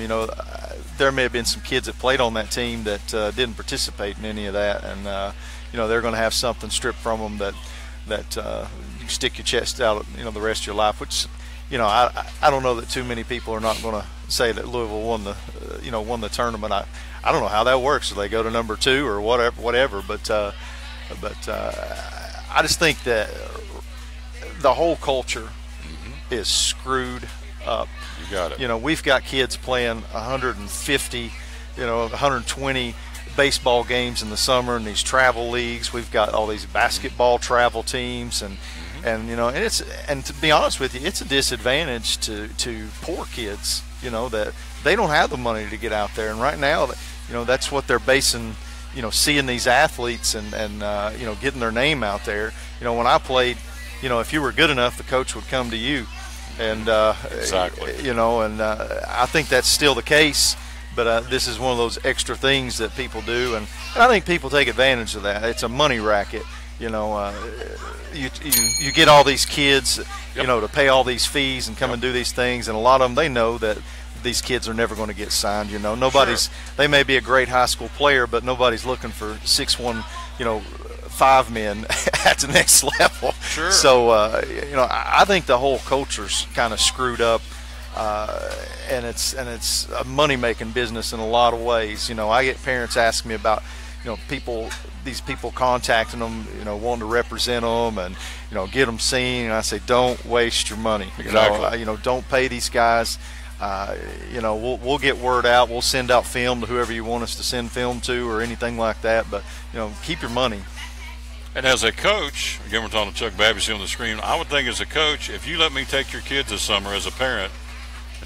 there may have been some kids that played on that team that didn't participate in any of that, and they're going to have something stripped from them that you stick your chest out, the rest of your life. Which, I don't know that too many people are not going to say that Louisville won the tournament. I don't know how that works. Do they go to number 2 or whatever? But I just think that the whole culture is screwed up. You got it. We've got kids playing 150, 120 baseball games in the summer in these travel leagues. We've got all these basketball travel teams, and to be honest with you, it's a disadvantage to poor kids. That they don't have the money to get out there, and right now, that's what they're basing. Seeing these athletes and getting their name out there. When I played, if you were good enough, the coach would come to you. And exactly. And I think that's still the case, but this is one of those extra things that people do, and I think people take advantage of that. It's a money racket. You get all these kids, to pay all these fees and come and do these things, and a lot of them, they know that these kids are never going to get signed. Nobody's. Sure. They may be a great high school player, but nobody's looking for 6'1", 5 men at the next level. Sure. So, I think the whole culture's kind of screwed up. And it's a money-making business in a lot of ways. I get parents asking me about, these people contacting them, wanting to represent them and, get them seen. And I say, don't waste your money. Exactly. Don't pay these guys. We'll get word out. We'll send out film to whoever you want us to send film to or anything like that. But, keep your money. And as a coach, again, we're talking to Chuck Babbage on the screen, I would think as a coach, if you let me take your kids this summer as a parent,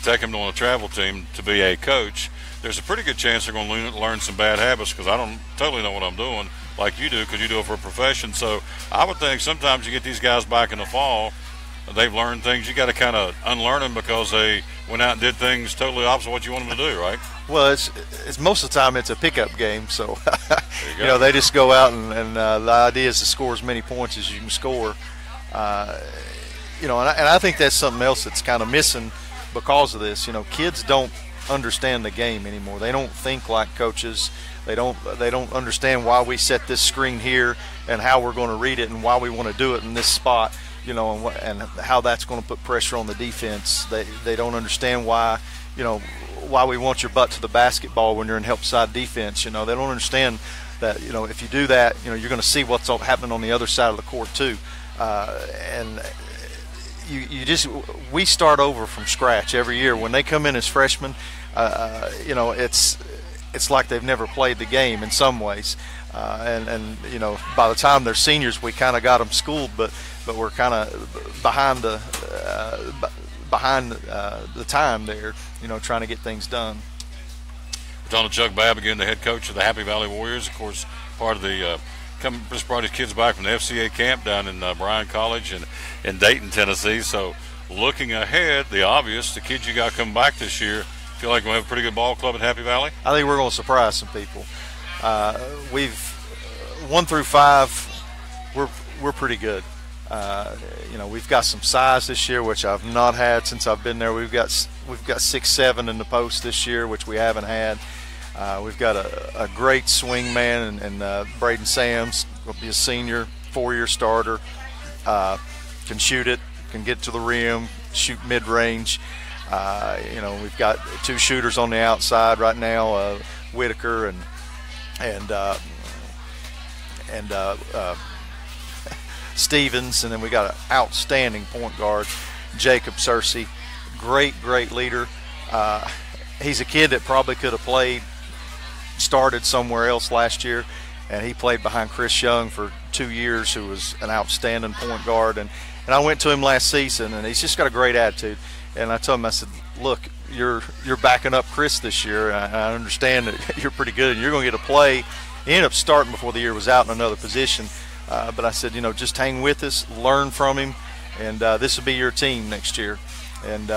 take them on a travel team to be a coach, there's a pretty good chance they're going to learn some bad habits because I don't totally know what I'm doing like you do because you do it for a profession. So I would think sometimes you get these guys back in the fall, they've learned things. You got to kind of unlearn them because they went out and did things totally opposite of what you want them to do, right? Well, it's most of the time it's a pickup game, so they just go out and the idea is to score as many points as you can score. And I think that's something else that's kind of missing because of this. Kids don't understand the game anymore. They don't think like coaches. They don't understand why we set this screen here and how we're going to read it and why we want to do it in this spot, and how that's going to put pressure on the defense. They don't understand why we want your butt to the basketball when you're in help side defense. They don't understand that, if you do that, you're going to see what's happening on the other side of the court too. We start over from scratch every year. When they come in as freshmen, it's like they've never played the game in some ways. And by the time they're seniors, we kind of got them schooled, but we're kind of behind the time there, trying to get things done. We're talking to Chuck Babb again, the head coach of the Happy Valley Warriors, of course, part of the just brought his kids back from the FCA camp down in Bryan College in Dayton, Tennessee. So looking ahead, the obvious, the kids you got coming back this year, feel like we'll have a pretty good ball club at Happy Valley? I think we're going to surprise some people. We've 1 through 5, we're pretty good. We've got some size this year, which I've not had since I've been there. We've got 6'7" in the post this year, which we haven't had. We've got a great swing man, and Braden Sams will be a senior, 4-year starter. Can shoot it, can get to the rim, shoot mid-range. We've got 2 shooters on the outside right now, Whitaker and Stevens, and then we got an outstanding point guard, Jacob Searcy. Great leader. He's a kid that probably could have started somewhere else last year, and he played behind Chris Young for 2 years, who was an outstanding point guard. And I went to him last season, and he's just got a great attitude. And I told him, I said, look, you're backing up Chris this year. I understand that you're pretty good, and you're going to get a play. He ended up starting before the year was out in another position. But I said, just hang with us, learn from him, and this will be your team next year. And,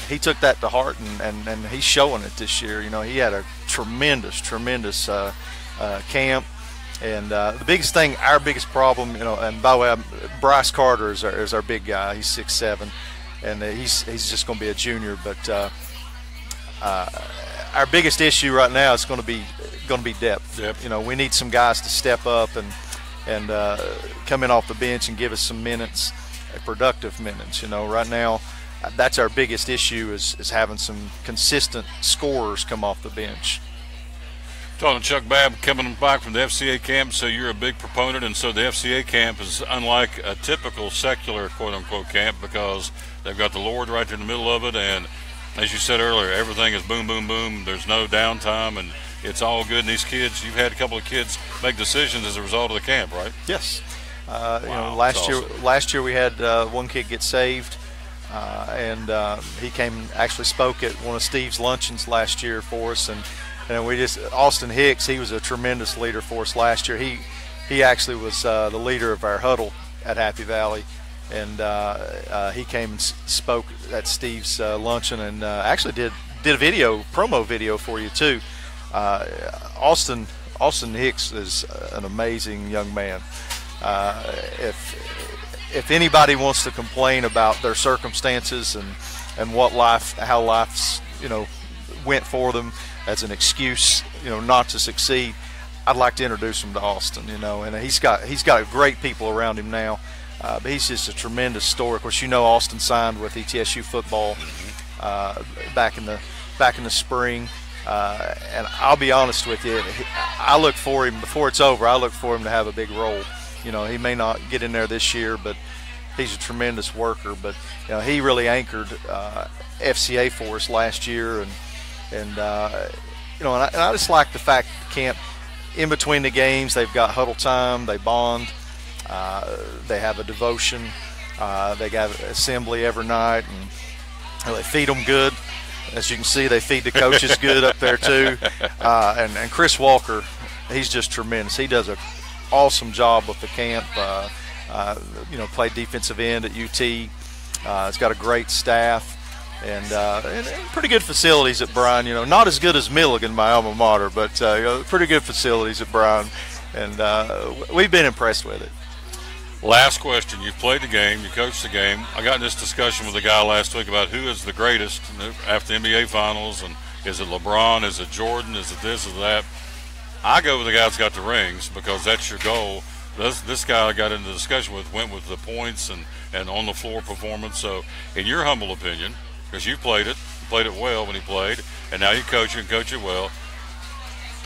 he took that to heart, and he's showing it this year. He had a tremendous camp. And the biggest thing, our biggest problem, and by the way, Bryce Carter is our big guy. He's 6'7", and he's just going to be a junior. But our biggest issue right now is going to be depth. Yep. We need some guys to step up and come in off the bench and give us some minutes, productive minutes. Right now, that's our biggest issue is having some consistent scorers come off the bench. Talking to Chuck Babb, coming back from the FCA camp, so you're a big proponent, and so the FCA camp is unlike a typical secular quote-unquote camp because they've got the Lord right there in the middle of it, and as you said earlier, everything is boom, boom, boom. There's no downtime, and it's all good. And these kids, you've had a couple of kids make decisions as a result of the camp, right? Yes. Wow, last year we had one kid get saved, and he actually spoke at one of Steve's luncheons last year for us, and Austin Hicks, he was a tremendous leader for us last year. He actually was the leader of our huddle at Happy Valley, and he came and spoke at Steve's luncheon, and actually did a promo video for you too. Austin Hicks is an amazing young man. If anybody wants to complain about their circumstances and how life's went for them as an excuse, not to succeed, I'd like to introduce him to Austin, you know, and he's got great people around him now. But he's just a tremendous story. Of course, you know, Austin signed with ETSU football back in the spring. And I'll be honest with you, I look for him before it's over. I look for him to have a big role. You know, he may not get in there this year, but he's a tremendous worker. But you know, he really anchored FCA for us last year, and you know, and I just like the fact that camp in between the games they've got huddle time, they bond, they have a devotion, they got assembly every night, and they feed them good. As you can see, they feed the coaches good up there too. And Chris Walker, he's just tremendous. He does an awesome job with the camp. You know, played defensive end at UT. It's got a great staff and pretty good facilities at Bryan. You know, not as good as Milligan, my alma mater, but you know, pretty good facilities at Bryan. And we've been impressed with it. Last question. You've played the game. You coached the game. I got in this discussion with a guy last week about who is the greatest after the NBA Finals, and is it LeBron, is it Jordan, is it this, is that? I go with the guy that's got the rings because that's your goal. This guy I got into the discussion with went with the points and on-the-floor performance. So in your humble opinion, because you played it well when he played, and now you coach it and coach it well,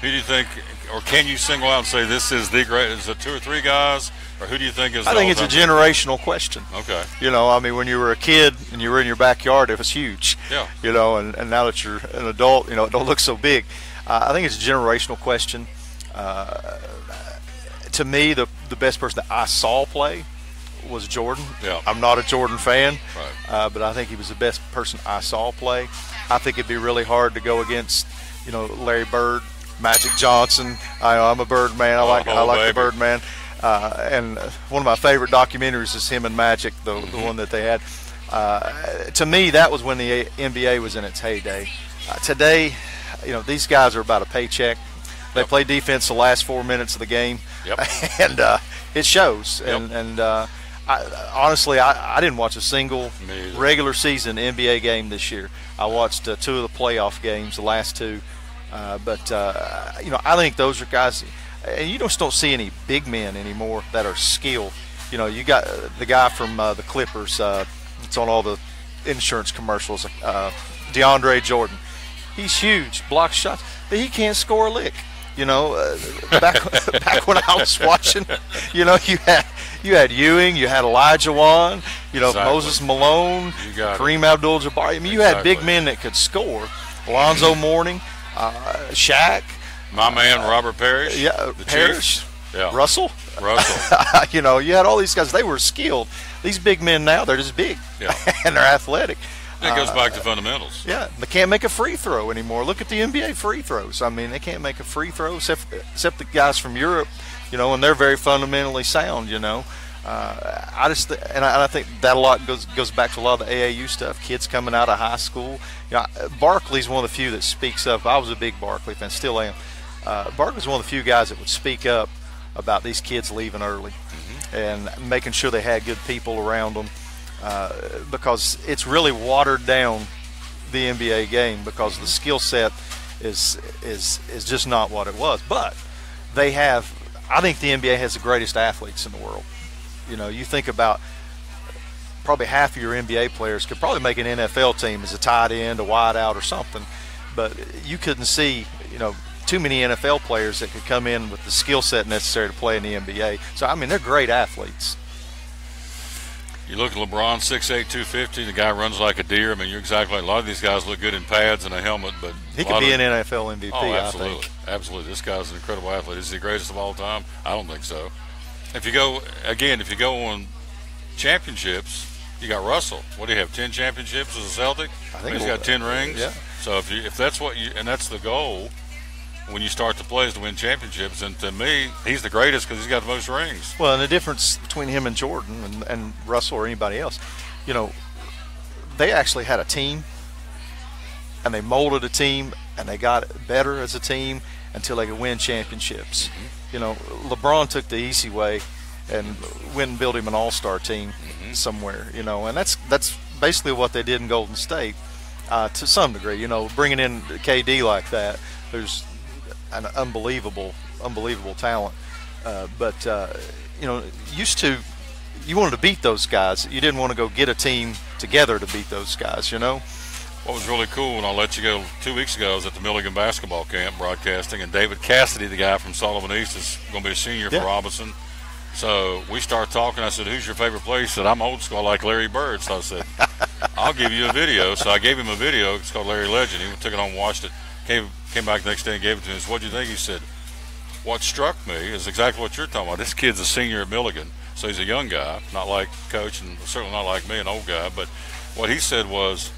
who do you think, or can you single out and say this is the greatest? Is it two or three guys? Or who do you think is? I think it's a generational question. Okay. You know, I mean, when you were a kid and you were in your backyard, it was huge. Yeah. You know, and now that you're an adult, you know, it don't look so big. I think it's a generational question. To me, the best person that I saw play was Jordan. Yeah. I'm not a Jordan fan, right. But I think he was the best person I saw play. I think it'd be really hard to go against, you know, Larry Bird, Magic Johnson. I'm a Bird man. I like the Bird man. And one of my favorite documentaries is him and Magic, the one that they had. To me, that was when the NBA was in its heyday. Today, you know, these guys are about a paycheck. They play defense the last 4 minutes of the game, and it shows. And honestly, I didn't watch a single regular season NBA game this year. I watched 2 of the playoff games, the last 2. But you know, I think those are guys. And you just don't see any big men anymore that are skilled. You know, you got the guy from the Clippers. It's on all the insurance commercials. DeAndre Jordan. He's huge, blocks shots, but he can't score a lick. You know, back when I was watching, you know, you had Ewing, you had Elijah Wan, you know, Moses Malone, Kareem Abdul-Jabbar. I mean, you had big men that could score. Alonzo Mourning, Shaq. My man Robert Parrish. Yeah, Parrish. Yeah. Russell. You know, you had all these guys. They were skilled. These big men now, they're just big. Yeah. And they're athletic. It goes back to fundamentals. Yeah, they can't make a free throw anymore. Look at the NBA free throws. I mean, they can't make a free throw except the guys from Europe, you know, and they're very fundamentally sound, you know. I think that a lot goes back to a lot of the AAU stuff. Kids coming out of high school. You know, Barkley's one of the few that speaks up. I was a big Barkley fan, still am. Barkley's one of the few guys that would speak up about these kids leaving early and making sure they had good people around them, because it's really watered down the NBA game because the skill set is just not what it was. But they have, I think the NBA has the greatest athletes in the world. You know, you think about probably half of your NBA players could probably make an NFL team as a tight end, a wide out, or something. But you couldn't see, you know, too many NFL players that could come in with the skill set necessary to play in the NBA. So, I mean, they're great athletes. You look at LeBron, 6'8", 250. The guy runs like a deer. I mean, you're exactly right. A lot of these guys look good in pads and a helmet, but he could be an NFL MVP. Absolutely. I think. Absolutely. This guy's an incredible athlete. Is he the greatest of all time? I don't think so. If you go on championships, you got Russell. What do you have? 10 championships as a Celtic? I think he's got 10 rings. Yeah. So if that's what you, and that's the goal when you start to play is to win championships, and to me, he's the greatest because he's got the most rings. Well, and the difference between him and Jordan and Russell or anybody else, you know, they actually had a team, and they molded a team, and they got better as a team until they could win championships. You know, LeBron took the easy way and went and built him an all-star team somewhere, you know, and that's basically what they did in Golden State to some degree. You know, bringing in KD like that, an unbelievable talent. But used to, you wanted to beat those guys. You didn't want to go get a team together to beat those guys, What was really cool, and I'll let you go, 2 weeks ago I was at the Milligan basketball camp broadcasting, and David Cassidy, the guy from Sullivan East, is going to be a senior for Robinson. So we start talking. I said, who's your favorite player? He said, I'm old school. I like Larry Bird. So I said, I'll give you a video. So I gave him a video. It's called Larry Legend. He took it home and watched it. Came back the next day and gave it to me. So what'd you think? He said, what struck me is exactly what you're talking about. This kid's a senior at Milligan, so he's a young guy, not like Coach and certainly not like me, an old guy. But what he said was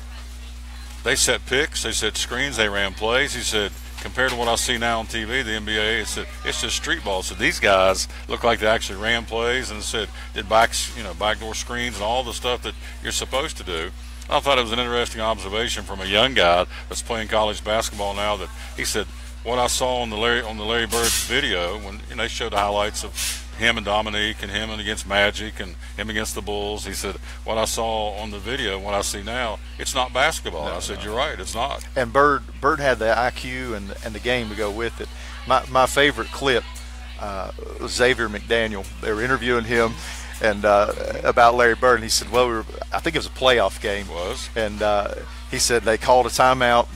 they set picks, they set screens, they ran plays. He said, compared to what I see now on TV, the NBA, it's just street ball. So these guys look like they actually ran plays and said did backdoor screens and all the stuff that you're supposed to do. I thought it was an interesting observation from a young guy that's playing college basketball now. That he said what I saw on the Larry Bird video when they showed the highlights of him and Dominique and him and against Magic and him against the Bulls. He said, what I saw on the video and what I see now, it's not basketball. I said, you're right, it's not. And Bird had the IQ and the game to go with it. My favorite clip was Xavier McDaniel. They were interviewing him and about Larry Bird, and he said, well, I think it was a playoff game. It was. And he said they called a timeout,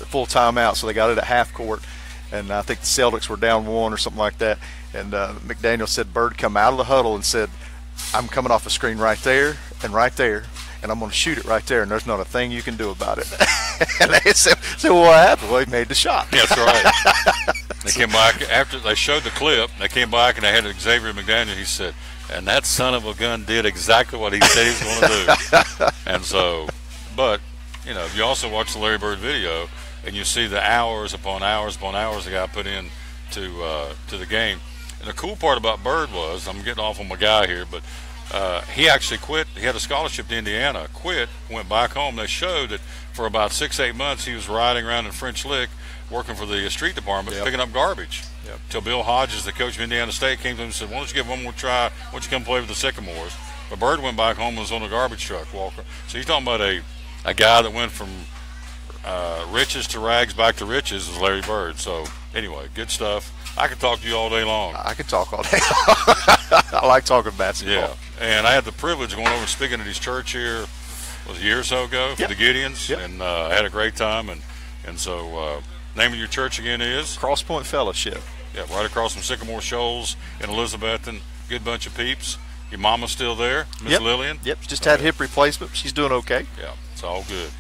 full timeout, so they got it at half court. And I think the Celtics were down 1 or something like that. And McDaniel said Bird come out of the huddle and said, I'm coming off a screen right there, and I'm going to shoot it right there, and there's not a thing you can do about it. And they said, well, what happened? Well, he made the shot. That's right. They came back after they showed the clip. They came back and they had Xavier McDaniel. He said, and that son of a gun did exactly what he said he was going to do. And so, but, if you also watch the Larry Bird video, and you see the hours upon hours upon hours the guy put in to the game. And the cool part about Bird was, I'm getting off on my guy here, but he actually quit. He had a scholarship to Indiana, quit, went back home. They showed that for about 6-8 months he was riding around in French Lick working for the street department, picking up garbage. Till Bill Hodges, the coach of Indiana State, came to him and said, why don't you give one more try? Why don't you come play with the Sycamores? But Bird went back home and was on a garbage truck walker. So you're talking about a guy that went from riches to rags back to riches is Larry Bird. So anyway, good stuff. I could talk to you all day long. I could talk all day long. I like talking basketball. Yeah, and I had the privilege of going over and speaking at his church here a year or so ago for the Gideons, and I had a great time. And so name of your church again is? Cross Point Fellowship. Yeah, right across from Sycamore Shoals in Elizabethton. Good bunch of peeps. Your mama's still there, Miss Lillian? Yep, just had hip replacement. She's doing okay. Yeah, it's all good.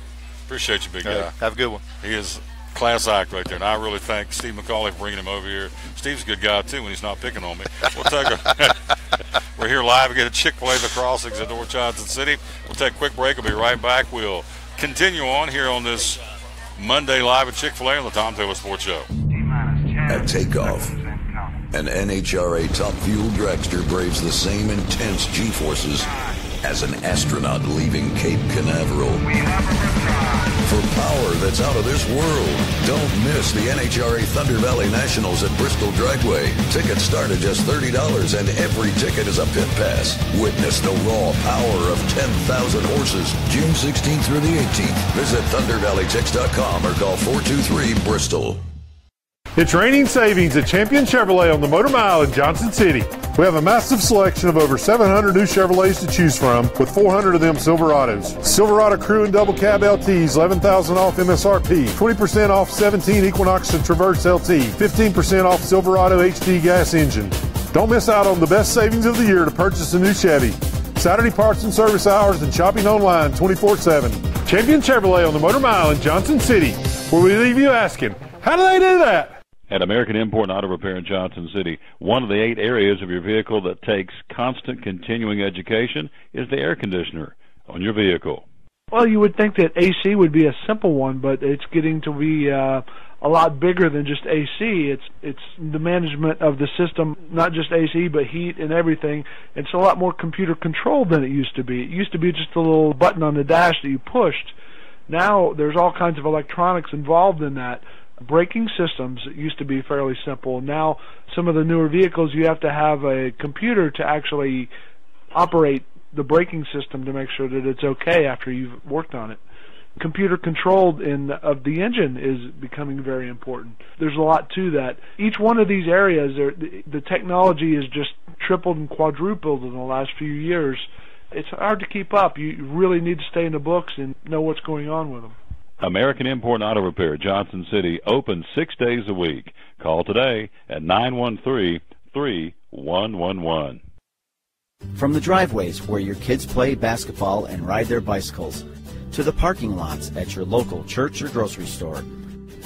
Appreciate you, big guy. Have a good one. He is class act right there, and I really thank Steve McCauley for bringing him over here. Steve's a good guy too when he's not picking on me. We'll take we're here live again at Chick-Fil-A The Crossings at North Johnson City. We'll take a quick break. We'll be right back. We'll continue on here on this Monday live at Chick-Fil-A on the Tom Taylor Sports Show. At takeoff, an NHRA top fuel dragster braves the same intense G-forces as an astronaut leaving Cape Canaveral. For power that's out of this world, don't miss the NHRA Thunder Valley Nationals at Bristol Dragway. Tickets start at just $30, and every ticket is a pit pass. Witness the raw power of 10,000 horses, June 16th through the 18th. Visit ThunderValleyTix.com or call 423-BRISTOL. It's raining savings at Champion Chevrolet on the Motor Mile in Johnson City. We have a massive selection of over 700 new Chevrolets to choose from, with 400 of them Silverados. Silverado Crew and Double Cab LTs, $11,000 off MSRP, 20% off 17 Equinox and Traverse LT, 15% off Silverado HD gas engine. Don't miss out on the best savings of the year to purchase a new Chevy. Saturday parts and service hours and shopping online 24/7. Champion Chevrolet on the Motor Mile in Johnson City, where we leave you asking, how do they do that? At American Import and Auto Repair in Johnson City, one of the 8 areas of your vehicle that takes constant continuing education is the air conditioner on your vehicle. Well, you would think that AC would be a simple one, but it's getting to be a lot bigger than just AC. It's the management of the system, not just AC, but heat and everything. It's a lot more computer controlled than it used to be. It used to be just a little button on the dash that you pushed. Now there's all kinds of electronics involved in that. Braking systems used to be fairly simple. Now some of the newer vehicles, you have to have a computer to actually operate the braking system to make sure that it's okay after you've worked on it. computer controlled of the engine is becoming very important. There's a lot to that. Each one of these areas, the technology is just tripled and quadrupled in the last few years. It's hard to keep up. You really need to stay in the books and know what's going on with them. American Import Auto Repair, Johnson City, open 6 days a week. Call today at 913-3111. From the driveways where your kids play basketball and ride their bicycles, to the parking lots at your local church or grocery store,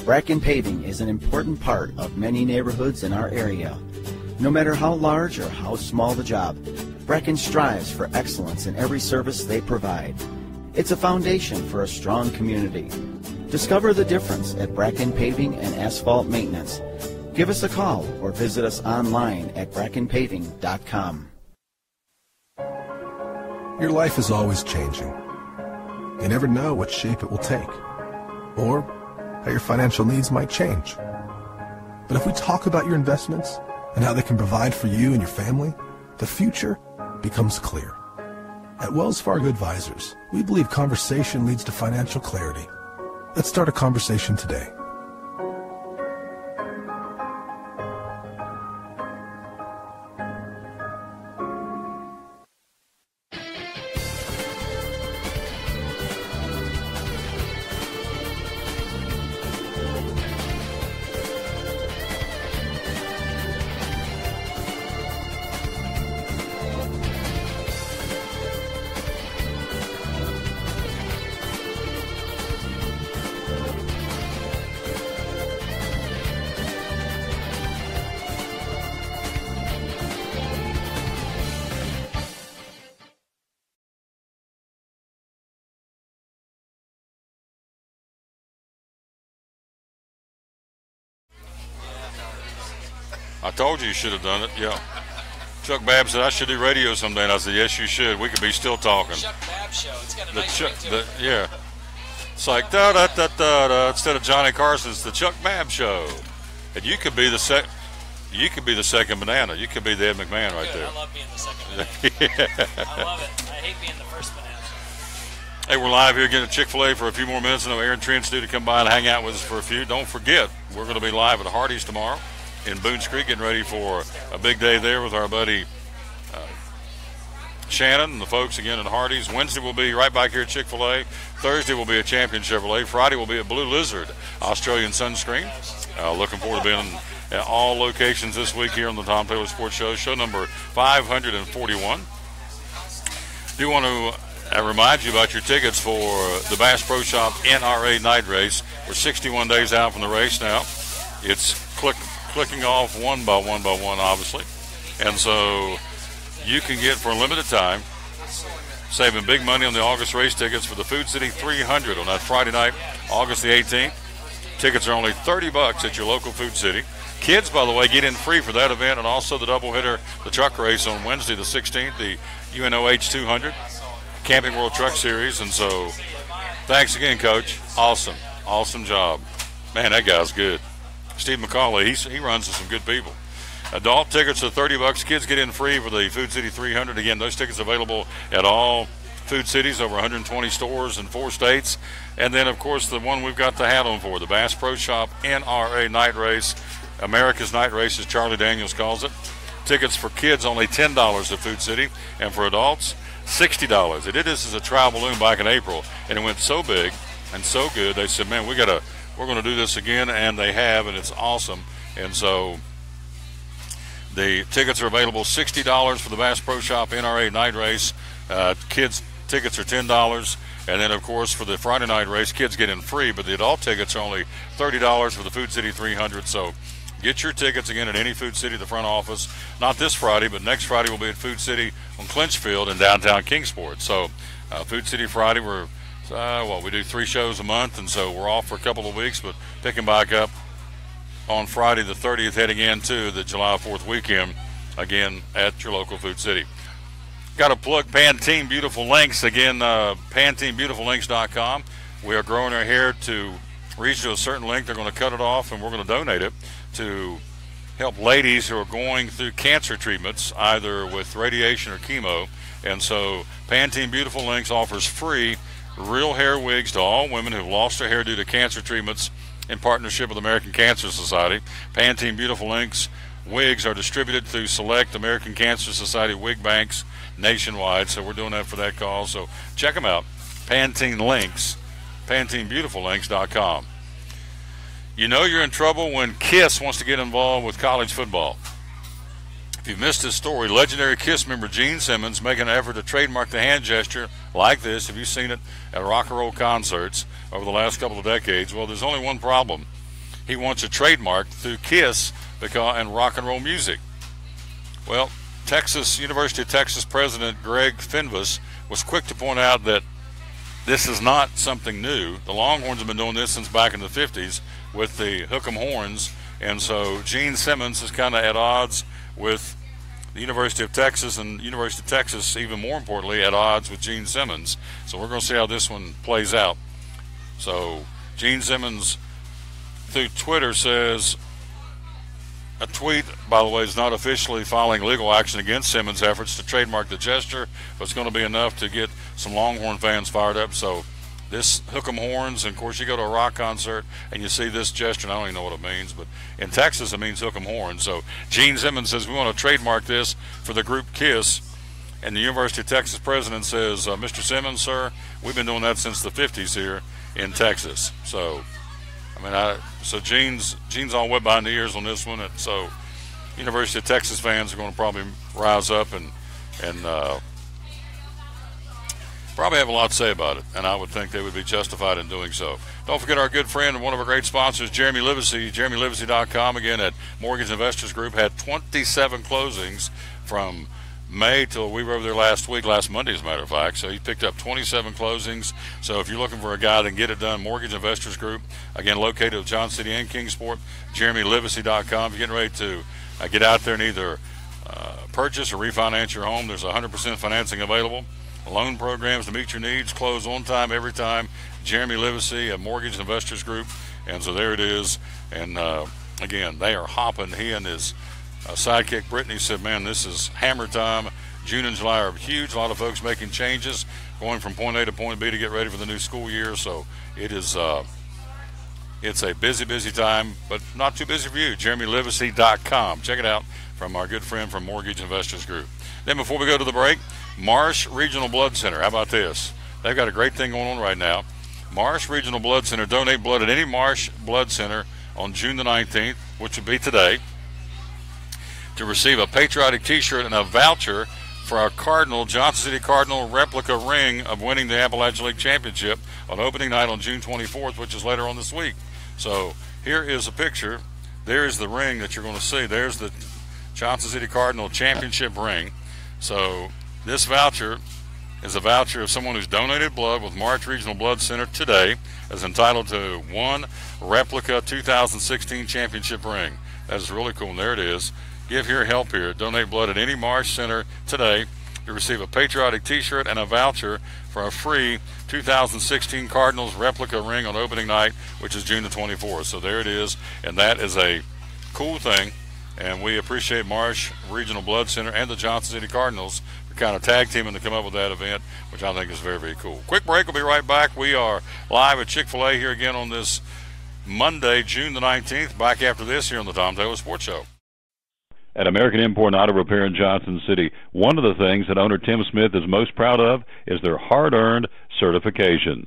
Bracken Paving is an important part of many neighborhoods in our area. No matter how large or how small the job, Bracken strives for excellence in every service they provide. It's a foundation for a strong community. Discover the difference at Bracken Paving and Asphalt Maintenance. Give us a call or visit us online at brackenpaving.com. Your life is always changing. You never know what shape it will take, or how your financial needs might change. But if we talk about your investments and how they can provide for you and your family, the future becomes clear. At Wells Fargo Advisors, we believe conversation leads to financial clarity. Let's start a conversation today. I told you should have done it, yeah. Chuck Babb said I should do radio someday, and I said, yes, you should. We could be still talking. Chuck Babb Show. It's got a nice ring to it. Yeah. It's like, da-da-da-da-da. Instead of Johnny Carson, it's the Chuck Babb Show. And you could be the second banana. You could be the Ed McMahon right there. I love being the second banana. Yeah. I love it. I hate being the first banana. Hey, we're live here again at Chick-Fil-A for a few more minutes. I know Aaron Trent's due to come by and hang out with us for a few. Don't forget, we're going to be live at Hardee's tomorrow in Boones Creek, getting ready for a big day there with our buddy Shannon and the folks again at Hardee's. Wednesday we'll be right back here at Chick-fil-A. Thursday we'll be at Champion Chevrolet. Friday we'll be at Blue Lizard Australian Sunscreen. Looking forward to being at all locations this week here on the Tom Taylor Sports Show, show number 541. Do want to remind you about your tickets for the Bass Pro Shop NRA Night Race. We're 61 days out from the race now. It's clicking off one by one, obviously. And so you can get, for a limited time, saving big money on the August race tickets for the Food City 300 on that Friday night, August the 18th. Tickets are only $30 at your local Food City. Kids, by the way, get in free for that event, and also the doubleheader, the truck race on Wednesday the 16th, the UNOH 200 Camping World Truck Series. And so thanks again, Coach. Awesome job. Man, that guy's good. Steve McCauley, he runs with some good people. Adult tickets are $30. Kids get in free for the Food City 300. Again, those tickets available at all Food Cities, over 120 stores in 4 states. And then, of course, the one we've got the hat on for, the Bass Pro Shop NRA Night Race, America's Night Race, as Charlie Daniels calls it. Tickets for kids only $10 at Food City, and for adults, $60. They did this as a trial balloon back in April, and it went so big and so good, they said, man, we're going to do this again, and they have, and it's awesome. And so the tickets are available, $60 for the Bass Pro Shop NRA Night Race. Kids tickets are $10, and then, of course, for the Friday night race, kids get in free, but the adult tickets are only $30 for the Food City 300. So get your tickets again at any Food City, the front office. Not this Friday, but next Friday we'll be at Food City on Clinchfield in downtown Kingsport. So Food City Friday, we do 3 shows a month, and so we're off for a couple of weeks, but picking back up on Friday the 30th, heading into the July 4th weekend, again at your local Food City. Got to plug Pantene Beautiful Links. Again, PanteneBeautifulLinks.com. We are growing our hair to reach to a certain length. They're going to cut it off, and we're going to donate it to help ladies who are going through cancer treatments, either with radiation or chemo. And so Pantene Beautiful Links offers free real hair wigs to all women who've lost their hair due to cancer treatments in partnership with American Cancer Society. Pantene Beautiful Links wigs are distributed through select American Cancer Society wig banks nationwide, so we're doing that for that cause. So check them out. Pantene Links, PanteneBeautifulLinks.com. You know you're in trouble when KISS wants to get involved with college football. If you missed this story, legendary KISS member Gene Simmons making an effort to trademark the hand gesture like this. Have you seen it at rock and roll concerts over the last couple of decades? Well, there's only one problem. He wants a trademark through KISS and rock and roll music. Well, University of Texas President Greg Finvas was quick to point out that this is not something new. The Longhorns have been doing this since back in the 50s with the hook 'em horns, and so Gene Simmons is kind of at odds with the University of Texas, and University of Texas, even more importantly, at odds with Gene Simmons. So we're going to see how this one plays out. So Gene Simmons through Twitter says, a tweet, by the way, is not officially filing legal action against Simmons' efforts to trademark the gesture, but it's going to be enough to get some Longhorn fans fired up. So this hook 'em horns, and of course you go to a rock concert and you see this gesture, and I don't even know what it means, but in Texas it means hook 'em horns. So Gene Simmons says we want to trademark this for the group KISS, and the University of Texas president says, Mr. Simmons, sir, we've been doing that since the 50s here in Texas. So so Gene's all wet behind the ears on this one, and so University of Texas fans are going to probably rise up and probably have a lot to say about it, and I would think they would be justified in doing so. Don't forget our good friend and one of our great sponsors, Jeremy Livesey, JeremyLivesey.com, again at Mortgage Investors Group, had 27 closings from May till we were over there last Monday as a matter of fact. So he picked up 27 closings. So if you're looking for a guy that can get it done, Mortgage Investors Group, again located in John City and Kingsport, JeremyLivesey.com. If you're getting ready to get out there and either purchase or refinance your home, there's 100% financing available. Loan programs to meet your needs, close on time every time. Jeremy Livesey at Mortgage Investors Group. And so there it is. And again, they are hopping. He and his sidekick Brittany said, man, this is hammer time. June and July are huge. A lot of folks making changes, going from point A to point B to get ready for the new school year. So it is it's a busy time, but not too busy for you. JeremyLivesey.com. Check it out from our good friend from Mortgage Investors Group. Then before we go to the break, Marsh Regional Blood Center. How about this? They've got a great thing going on right now. Marsh Regional Blood Center. Donate blood at any Marsh Blood Center on June the 19th, which would be today, to receive a patriotic T-shirt and a voucher for our Johnson City Cardinal replica ring of winning the Appalachian League Championship on opening night on June 24th, which is later on this week. So here is a picture. There is the ring that you're going to see. There's the Johnson City Cardinal championship ring. So this voucher is a voucher of someone who's donated blood with Marsh Regional Blood Center today, is entitled to one replica 2016 championship ring. That is really cool. And there it is. Give here, help here. Donate blood at any Marsh Center today to receive a patriotic T-shirt and a voucher for a free 2016 Cardinals replica ring on opening night, which is June the 24th. So there it is, and that is a cool thing. And we appreciate Marsh Regional Blood Center and the Johnson City Cardinals for kind of tag teaming to come up with that event, which I think is very, very cool. Quick break. We'll be right back. We are live at Chick-Fil-A here again on this Monday, June the 19th. Back after this here on the Tom Taylor Sports Show. At American Import and Auto Repair in Johnson City, one of the things that owner Tim Smith is most proud of is their hard-earned certifications.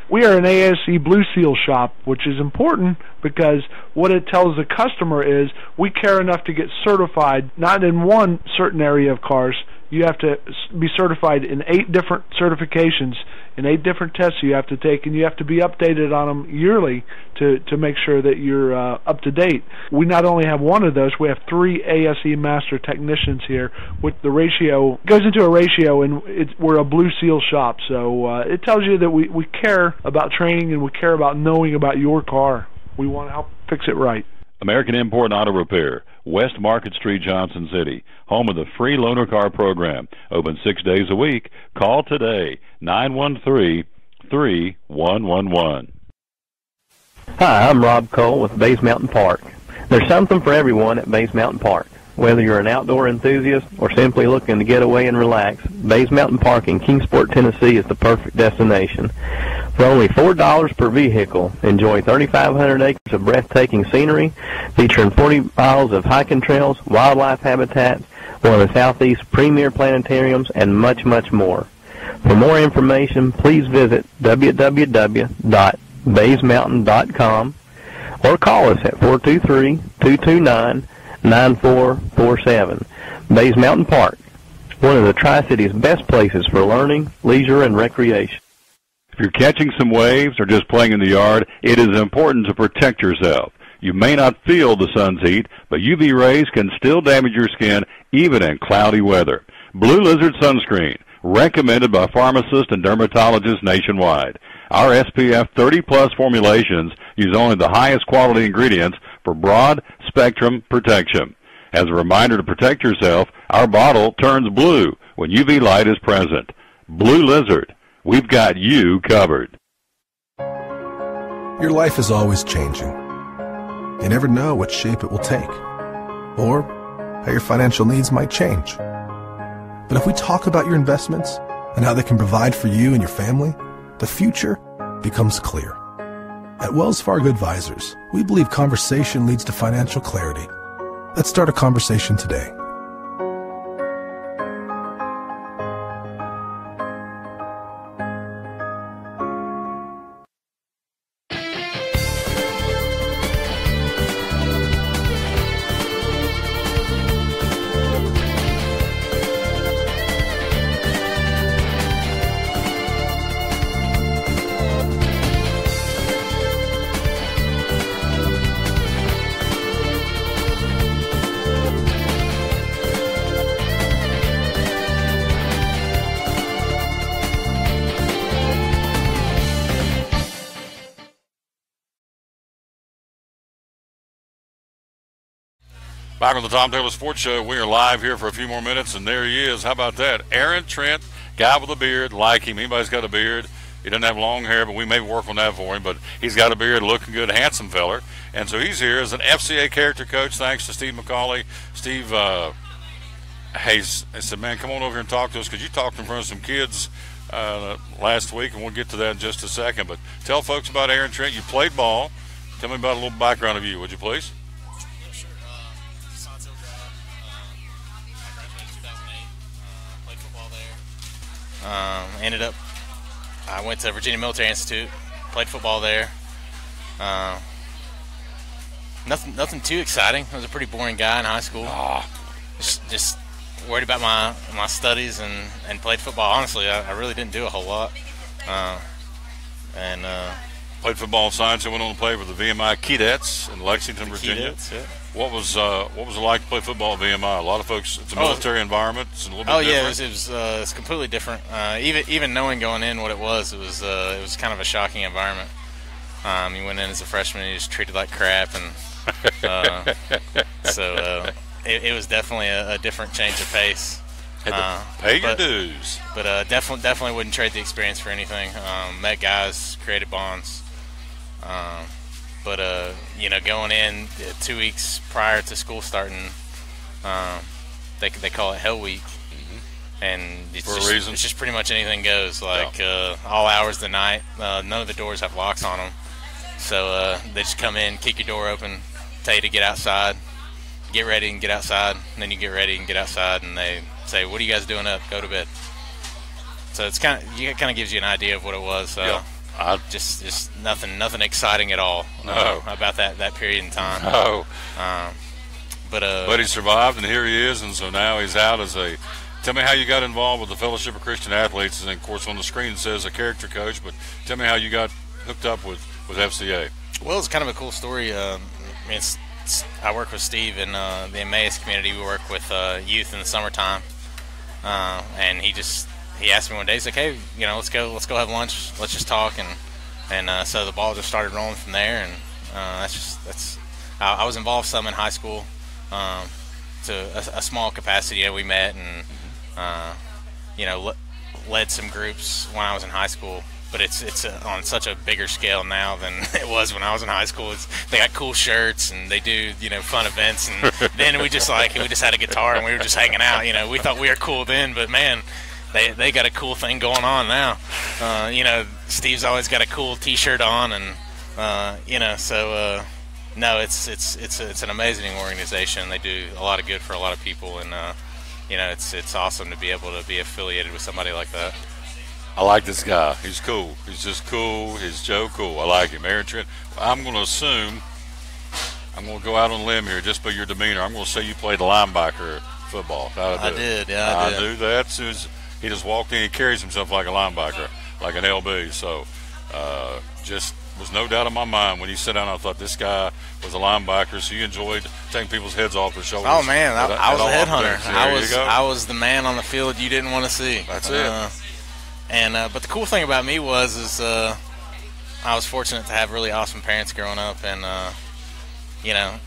We are an ASE Blue Seal shop, which is important because what it tells the customer is we care enough to get certified, not in one certain area of cars. You have to be certified in 8 different certifications, in 8 different tests you have to take, and you have to be updated on them yearly to make sure that you're up to date. We not only have one of those, we have 3 ASE Master Technicians here, with the ratio goes into a ratio, and we're a Blue Seal shop. So it tells you that we care about training and we care about knowing about your car. We want to help fix it right. American Import and Auto Repair, West Market Street, Johnson City, home of the free loaner car program. Open 6 days a week. Call today, 913-3111. Hi, I'm Rob Cole with Bays Mountain Park. There's something for everyone at Bays Mountain Park. Whether you're an outdoor enthusiast or simply looking to get away and relax, Bays Mountain Park in Kingsport, Tennessee is the perfect destination. For only $4 per vehicle, enjoy 3,500 acres of breathtaking scenery, featuring 40 miles of hiking trails, wildlife habitats, one of the Southeast's premier planetariums, and much, much more. For more information, please visit www.baysmountain.com or call us at 423-229-9447. Bays Mountain Park, one of the Tri-City's best places for learning, leisure, and recreation. If you're catching some waves or just playing in the yard, it is important to protect yourself. You may not feel the sun's heat, but UV rays can still damage your skin even in cloudy weather. Blue Lizard Sunscreen, recommended by pharmacists and dermatologists nationwide. Our SPF 30-plus formulations use only the highest quality ingredients for broad-spectrum protection. As a reminder to protect yourself, our bottle turns blue when UV light is present. Blue Lizard, we've got you covered. Your life is always changing. You never know what shape it will take, or how your financial needs might change. But if we talk about your investments and how they can provide for you and your family, the future becomes clear. At Wells Fargo Advisors, we believe conversation leads to financial clarity. Let's start a conversation today. Back on the Tom Taylor Sports Show, we are live here for a few more minutes, and there he is. How about that? Aaron Trent, guy with a beard, like him. Anybody's got a beard. He doesn't have long hair, but we may work on that for him. But he's got a beard, looking good, handsome feller. And so he's here as an FCA character coach, thanks to Steve McCauley. Steve, I said, man, come on over here and talk to us, because you talked in front of some kids last week, and we'll get to that in just a second. But tell folks about Aaron Trent. You played ball. Tell me about a little background of you, would you please? I went to Virginia Military Institute, played football there. Nothing too exciting. I was a pretty boring guy in high school. Just worried about my studies and played football. Honestly, I really didn't do a whole lot. Played football and science. I went on to play with the VMI Keydets in Lexington, Virginia. Keydets, yeah. What was it like to play football at VMI? A lot of folks. It's a military environment. It's a little bit different. It's completely different. Even knowing going in what it was kind of a shocking environment. You went in as a freshman, and you just treated like crap, and it was definitely a different change of pace. Had to pay your dues. But definitely wouldn't trade the experience for anything. Met guys, created bonds. Going in 2 weeks prior to school starting, they call it Hell Week. And it's for a reason. It's just pretty much anything goes. All hours of the night. None of the doors have locks on them. So they just come in, kick your door open, tell you to get outside, get ready and get outside, and then you get ready and get outside, and they say, "What are you guys doing up? Go to bed." So it kind of gives you an idea of what it was. So just nothing exciting at all. About that period in time. No. But he survived, and here he is, and so now he's out as a. Tell me how you got involved with the Fellowship of Christian Athletes, and of course on the screen it says a character coach. But tell me how you got hooked up with FCA. Well, it's kind of a cool story. I work with Steve in the Emmaus community. We work with youth in the summertime, and he asked me one day. He's like, "Hey, let's go have lunch. Let's just talk." And so the ball just started rolling from there. And I was involved some in high school, to a small capacity. We met and led some groups when I was in high school. but it's on such a bigger scale now than it was when I was in high school. They got cool shirts and they do fun events, and then we just had a guitar and we were just hanging out. We thought we were cool then, but man, they got a cool thing going on now. Steve's always got a cool T-shirt on, and no, it's an amazing organization. They do a lot of good for a lot of people, and it's awesome to be able to be affiliated with somebody like that. I like this guy. He's cool. He's just cool. He's Joe Cool. I like him. Aaron Trent, I'm going to assume, I'm going to go out on a limb here just by your demeanor. I'm going to say you played linebacker football. I did, yeah. I knew that. As soon as he just walked in, he carries himself like a linebacker, like an LB. So just was no doubt in my mind when you sat down. I thought this guy was a linebacker, so you enjoyed taking people's heads off their shoulders. Oh, man, I was a headhunter. I was the man on the field you didn't want to see. That's it. But the cool thing about me was I was fortunate to have really awesome parents growing up, and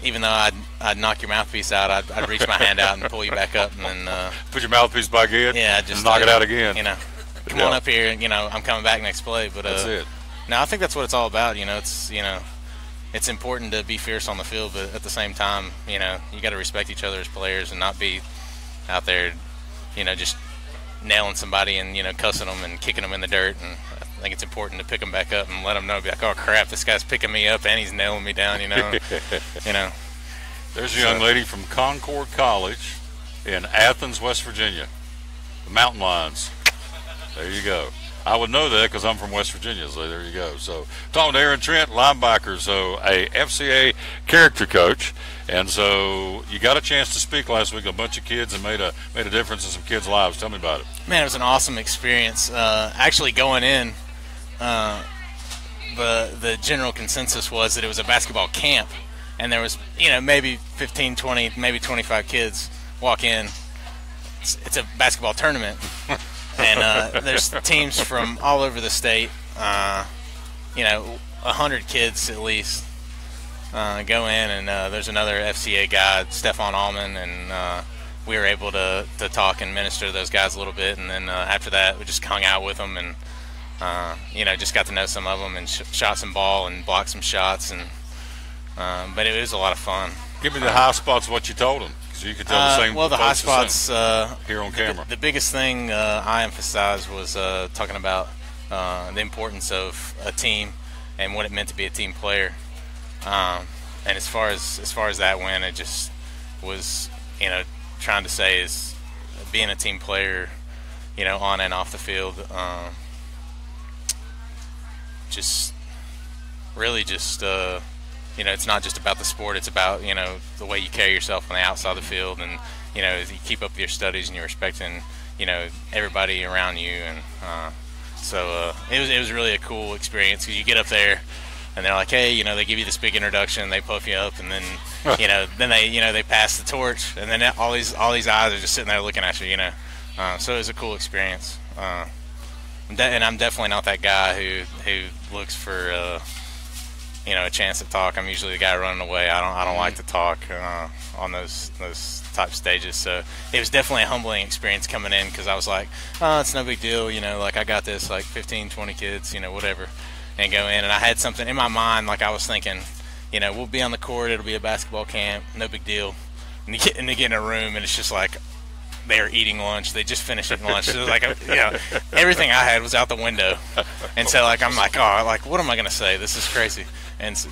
even though I'd knock your mouthpiece out, I'd reach my hand out and pull you back up, and then put your mouthpiece back in. Yeah, just knock it out again. Come on up here, and I'm coming back next play. But that's it. No, I think that's what it's all about. It's important to be fierce on the field, but at the same time, you got to respect each other as players and not be out there, just nailing somebody and cussing them and kicking them in the dirt. And I think it's important to pick them back up and let them know, be like, oh crap, this guy's picking me up and he's nailing me down. There's a young lady from Concord College in Athens, West Virginia, the Mountain Lions. There you go. I would know that because I'm from West Virginia, so there you go. So talking to Aaron Trent, linebacker, so a FCA character coach. And so you got a chance to speak last week to a bunch of kids and made a difference in some kids' lives. Tell me about it. Man, it was an awesome experience. Actually going in, the general consensus was that it was a basketball camp, and there was maybe 15, 20, maybe 25 kids walk in. It's a basketball tournament. And there's teams from all over the state, 100 kids at least go in, and there's another FCA guy, Stefan Allman, and we were able to talk and minister to those guys a little bit. And then after that, we just hung out with them and, just got to know some of them and shot some ball and blocked some shots. And but it was a lot of fun. Give me the high spots of what you told them. So you could tell the same. Well, the high spots here on camera. The biggest thing I emphasized was talking about the importance of a team and what it meant to be a team player. And as far as that went, it just was trying to say is being a team player, on and off the field. Just really just. It's not just about the sport. It's about, the way you carry yourself on the outside of the field, and, as you keep up with your studies and you're respecting, everybody around you. And so it was really a cool experience because you get up there and they're like, hey, they give you this big introduction, they puff you up, and then, then they pass the torch, and then all these eyes are just sitting there looking at you, So it was a cool experience. And I'm definitely not that guy who looks for a chance to talk. I'm usually the guy running away. I don't like to talk on those type stages. So it was definitely a humbling experience coming in because I was like, oh, it's no big deal. I got this, like 15, 20 kids, whatever, and go in. And I had something in my mind, like I was thinking, we'll be on the court. It'll be a basketball camp. No big deal. And they get in a room and it's just like they're eating lunch. They just finished eating lunch. So like, everything I had was out the window. And so like, I'm like, oh, like, what am I going to say? This is crazy.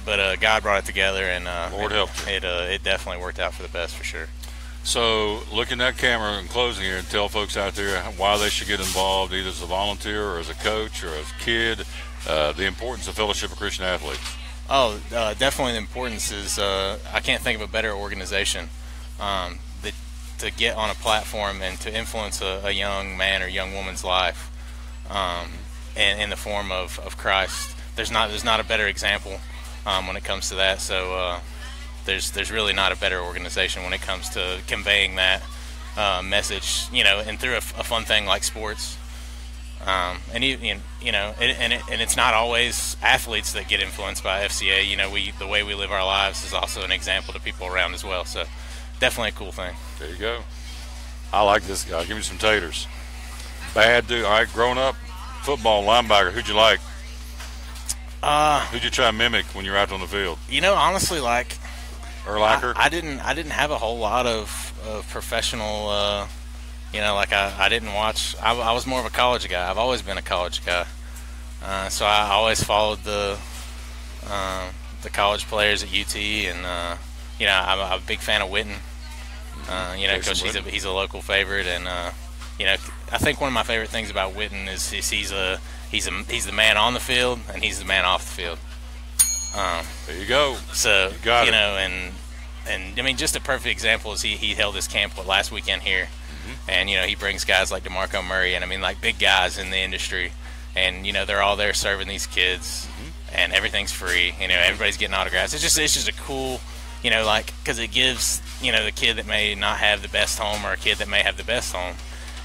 But God brought it together, and Lord helped you. It definitely worked out for the best, for sure. So, look in that camera in closing here and tell folks out there why they should get involved, either as a volunteer or as a coach or as a kid, the importance of Fellowship of Christian Athletes. Oh, definitely the importance is, I can't think of a better organization to get on a platform and to influence a young man or young woman's life in the form of Christ. There's not a better example when it comes to that. So there's really not a better organization when it comes to conveying that message, and through a fun thing like sports. And it's not always athletes that get influenced by FCA. The way we live our lives is also an example to people around as well. So definitely a cool thing. There you go. I like this guy. Give me some taters. Bad dude. All right, growing up, football linebacker. Who'd you like? Who'd you try to mimic when you're out on the field? You know, honestly, like Urlacher? I didn't have a whole lot of professional. You know, like I didn't watch. I was more of a college guy. I've always been a college guy. So I always followed the college players at UT, and you know, I'm a big fan of Witten. You know, because he's a local favorite, and you know, I think one of my favorite things about Witten is he's the man on the field and he's the man off the field. There you go. So you got know, and I mean, just a perfect example is he held his camp last weekend here, and you know, he brings guys like DeMarco Murray, and I mean, like big guys in the industry, and you know, they're all there serving these kids, and everything's free. You know, everybody's getting autographs. It's just a cool, you know, like, because it gives, you know, the kid that may not have the best home or a kid that may have the best home,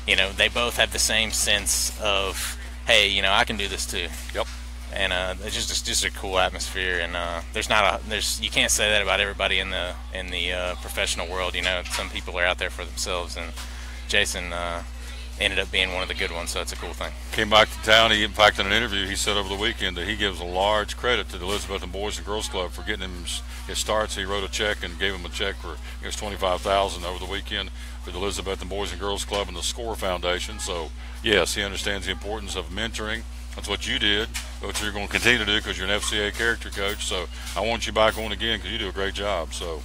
you know, they both have the same sense of, hey, you know, I can do this too. Yep. And it's just a cool atmosphere, and you can't say that about everybody in the professional world. You know, some people are out there for themselves, and Jason ended up being one of the good ones, so it's a cool thing. Came back to town. In fact, in an interview, he said over the weekend that he gives a large credit to the Elizabethton Boys and Girls Club for getting him his starts. He wrote a check and gave him a check for $25,000 over the weekend for the Elizabethton Boys and Girls Club and the SCORE Foundation. So, yes, he understands the importance of mentoring. That's what you did, what you're going to continue to do because you're an FCA character coach. So I want you back on again because you do a great job. So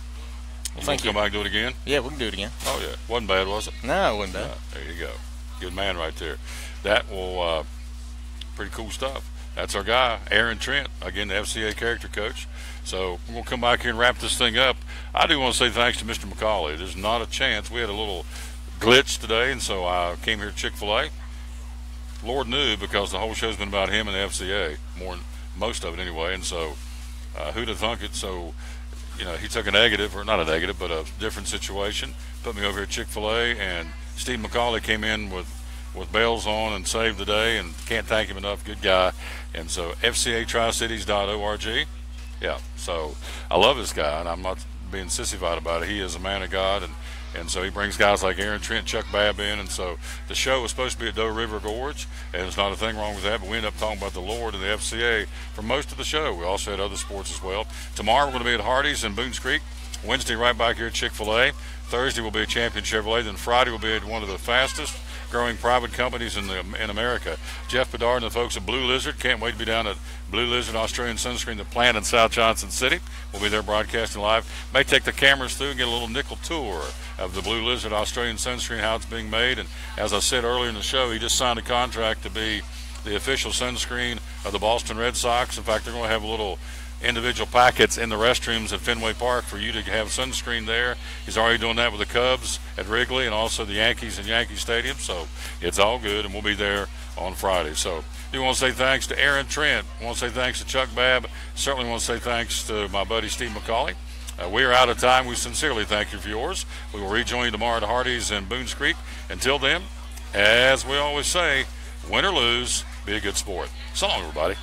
thank you. Come back and do it again? Yeah, we can do it again. Oh, yeah. Wasn't bad, was it? No, it wasn't bad. There you go. Good man right there. That will pretty cool stuff. That's our guy, Aaron Trent, again, the FCA character coach. So we're going to come back here and wrap this thing up. I do want to say thanks to Mr. McCauley. There's not a chance. We had a little glitch today, and so I came here to Chick-Fil-A. Lord knew, because the whole show's been about him and the FCA, most of it anyway, and so who'd have thunk it? So, you know, he took a negative, or not a negative, but a different situation, put me over here at Chick-fil-A, and Steve McCauley came in with bells on and saved the day, and can't thank him enough. Good guy. And so FCATricities.org. Yeah, so I love this guy, and I'm not being sissified about it. He is a man of God, and so he brings guys like Aaron Trent, Chuck Babb in, and so the show was supposed to be at Doe River Gorge, and there's not a thing wrong with that, but we ended up talking about the Lord and the FCA for most of the show. We also had other sports as well. Tomorrow we're going to be at Hardee's in Boones Creek. Wednesday right back here at Chick-fil-A. Thursday we'll be at Champion Chevrolet. Then Friday we'll be at one of the fastest growing private companies in America. Jeff Bedard and the folks at Blue Lizard. Can't wait to be down at Blue Lizard Australian Sunscreen, the plant in South Johnson City. We'll be there broadcasting live. May take the cameras through and get a little nickel tour of the Blue Lizard Australian Sunscreen, how it's being made. And as I said earlier in the show, he just signed a contract to be the official sunscreen of the Boston Red Sox. In fact, they're going to have a little individual packets in the restrooms at Fenway Park for you to have sunscreen there. He's already doing that with the Cubs at Wrigley and also the Yankees in Yankee Stadium, so it's all good, and we'll be there on Friday. So I do want to say thanks to Aaron Trent. I want to say thanks to Chuck Babb. Certainly want to say thanks to my buddy Steve McCauley. We are out of time. We sincerely thank you for yours. We will rejoin you tomorrow at Hardee's in Boones Creek. Until then, as we always say, win or lose, be a good sport. So long, everybody.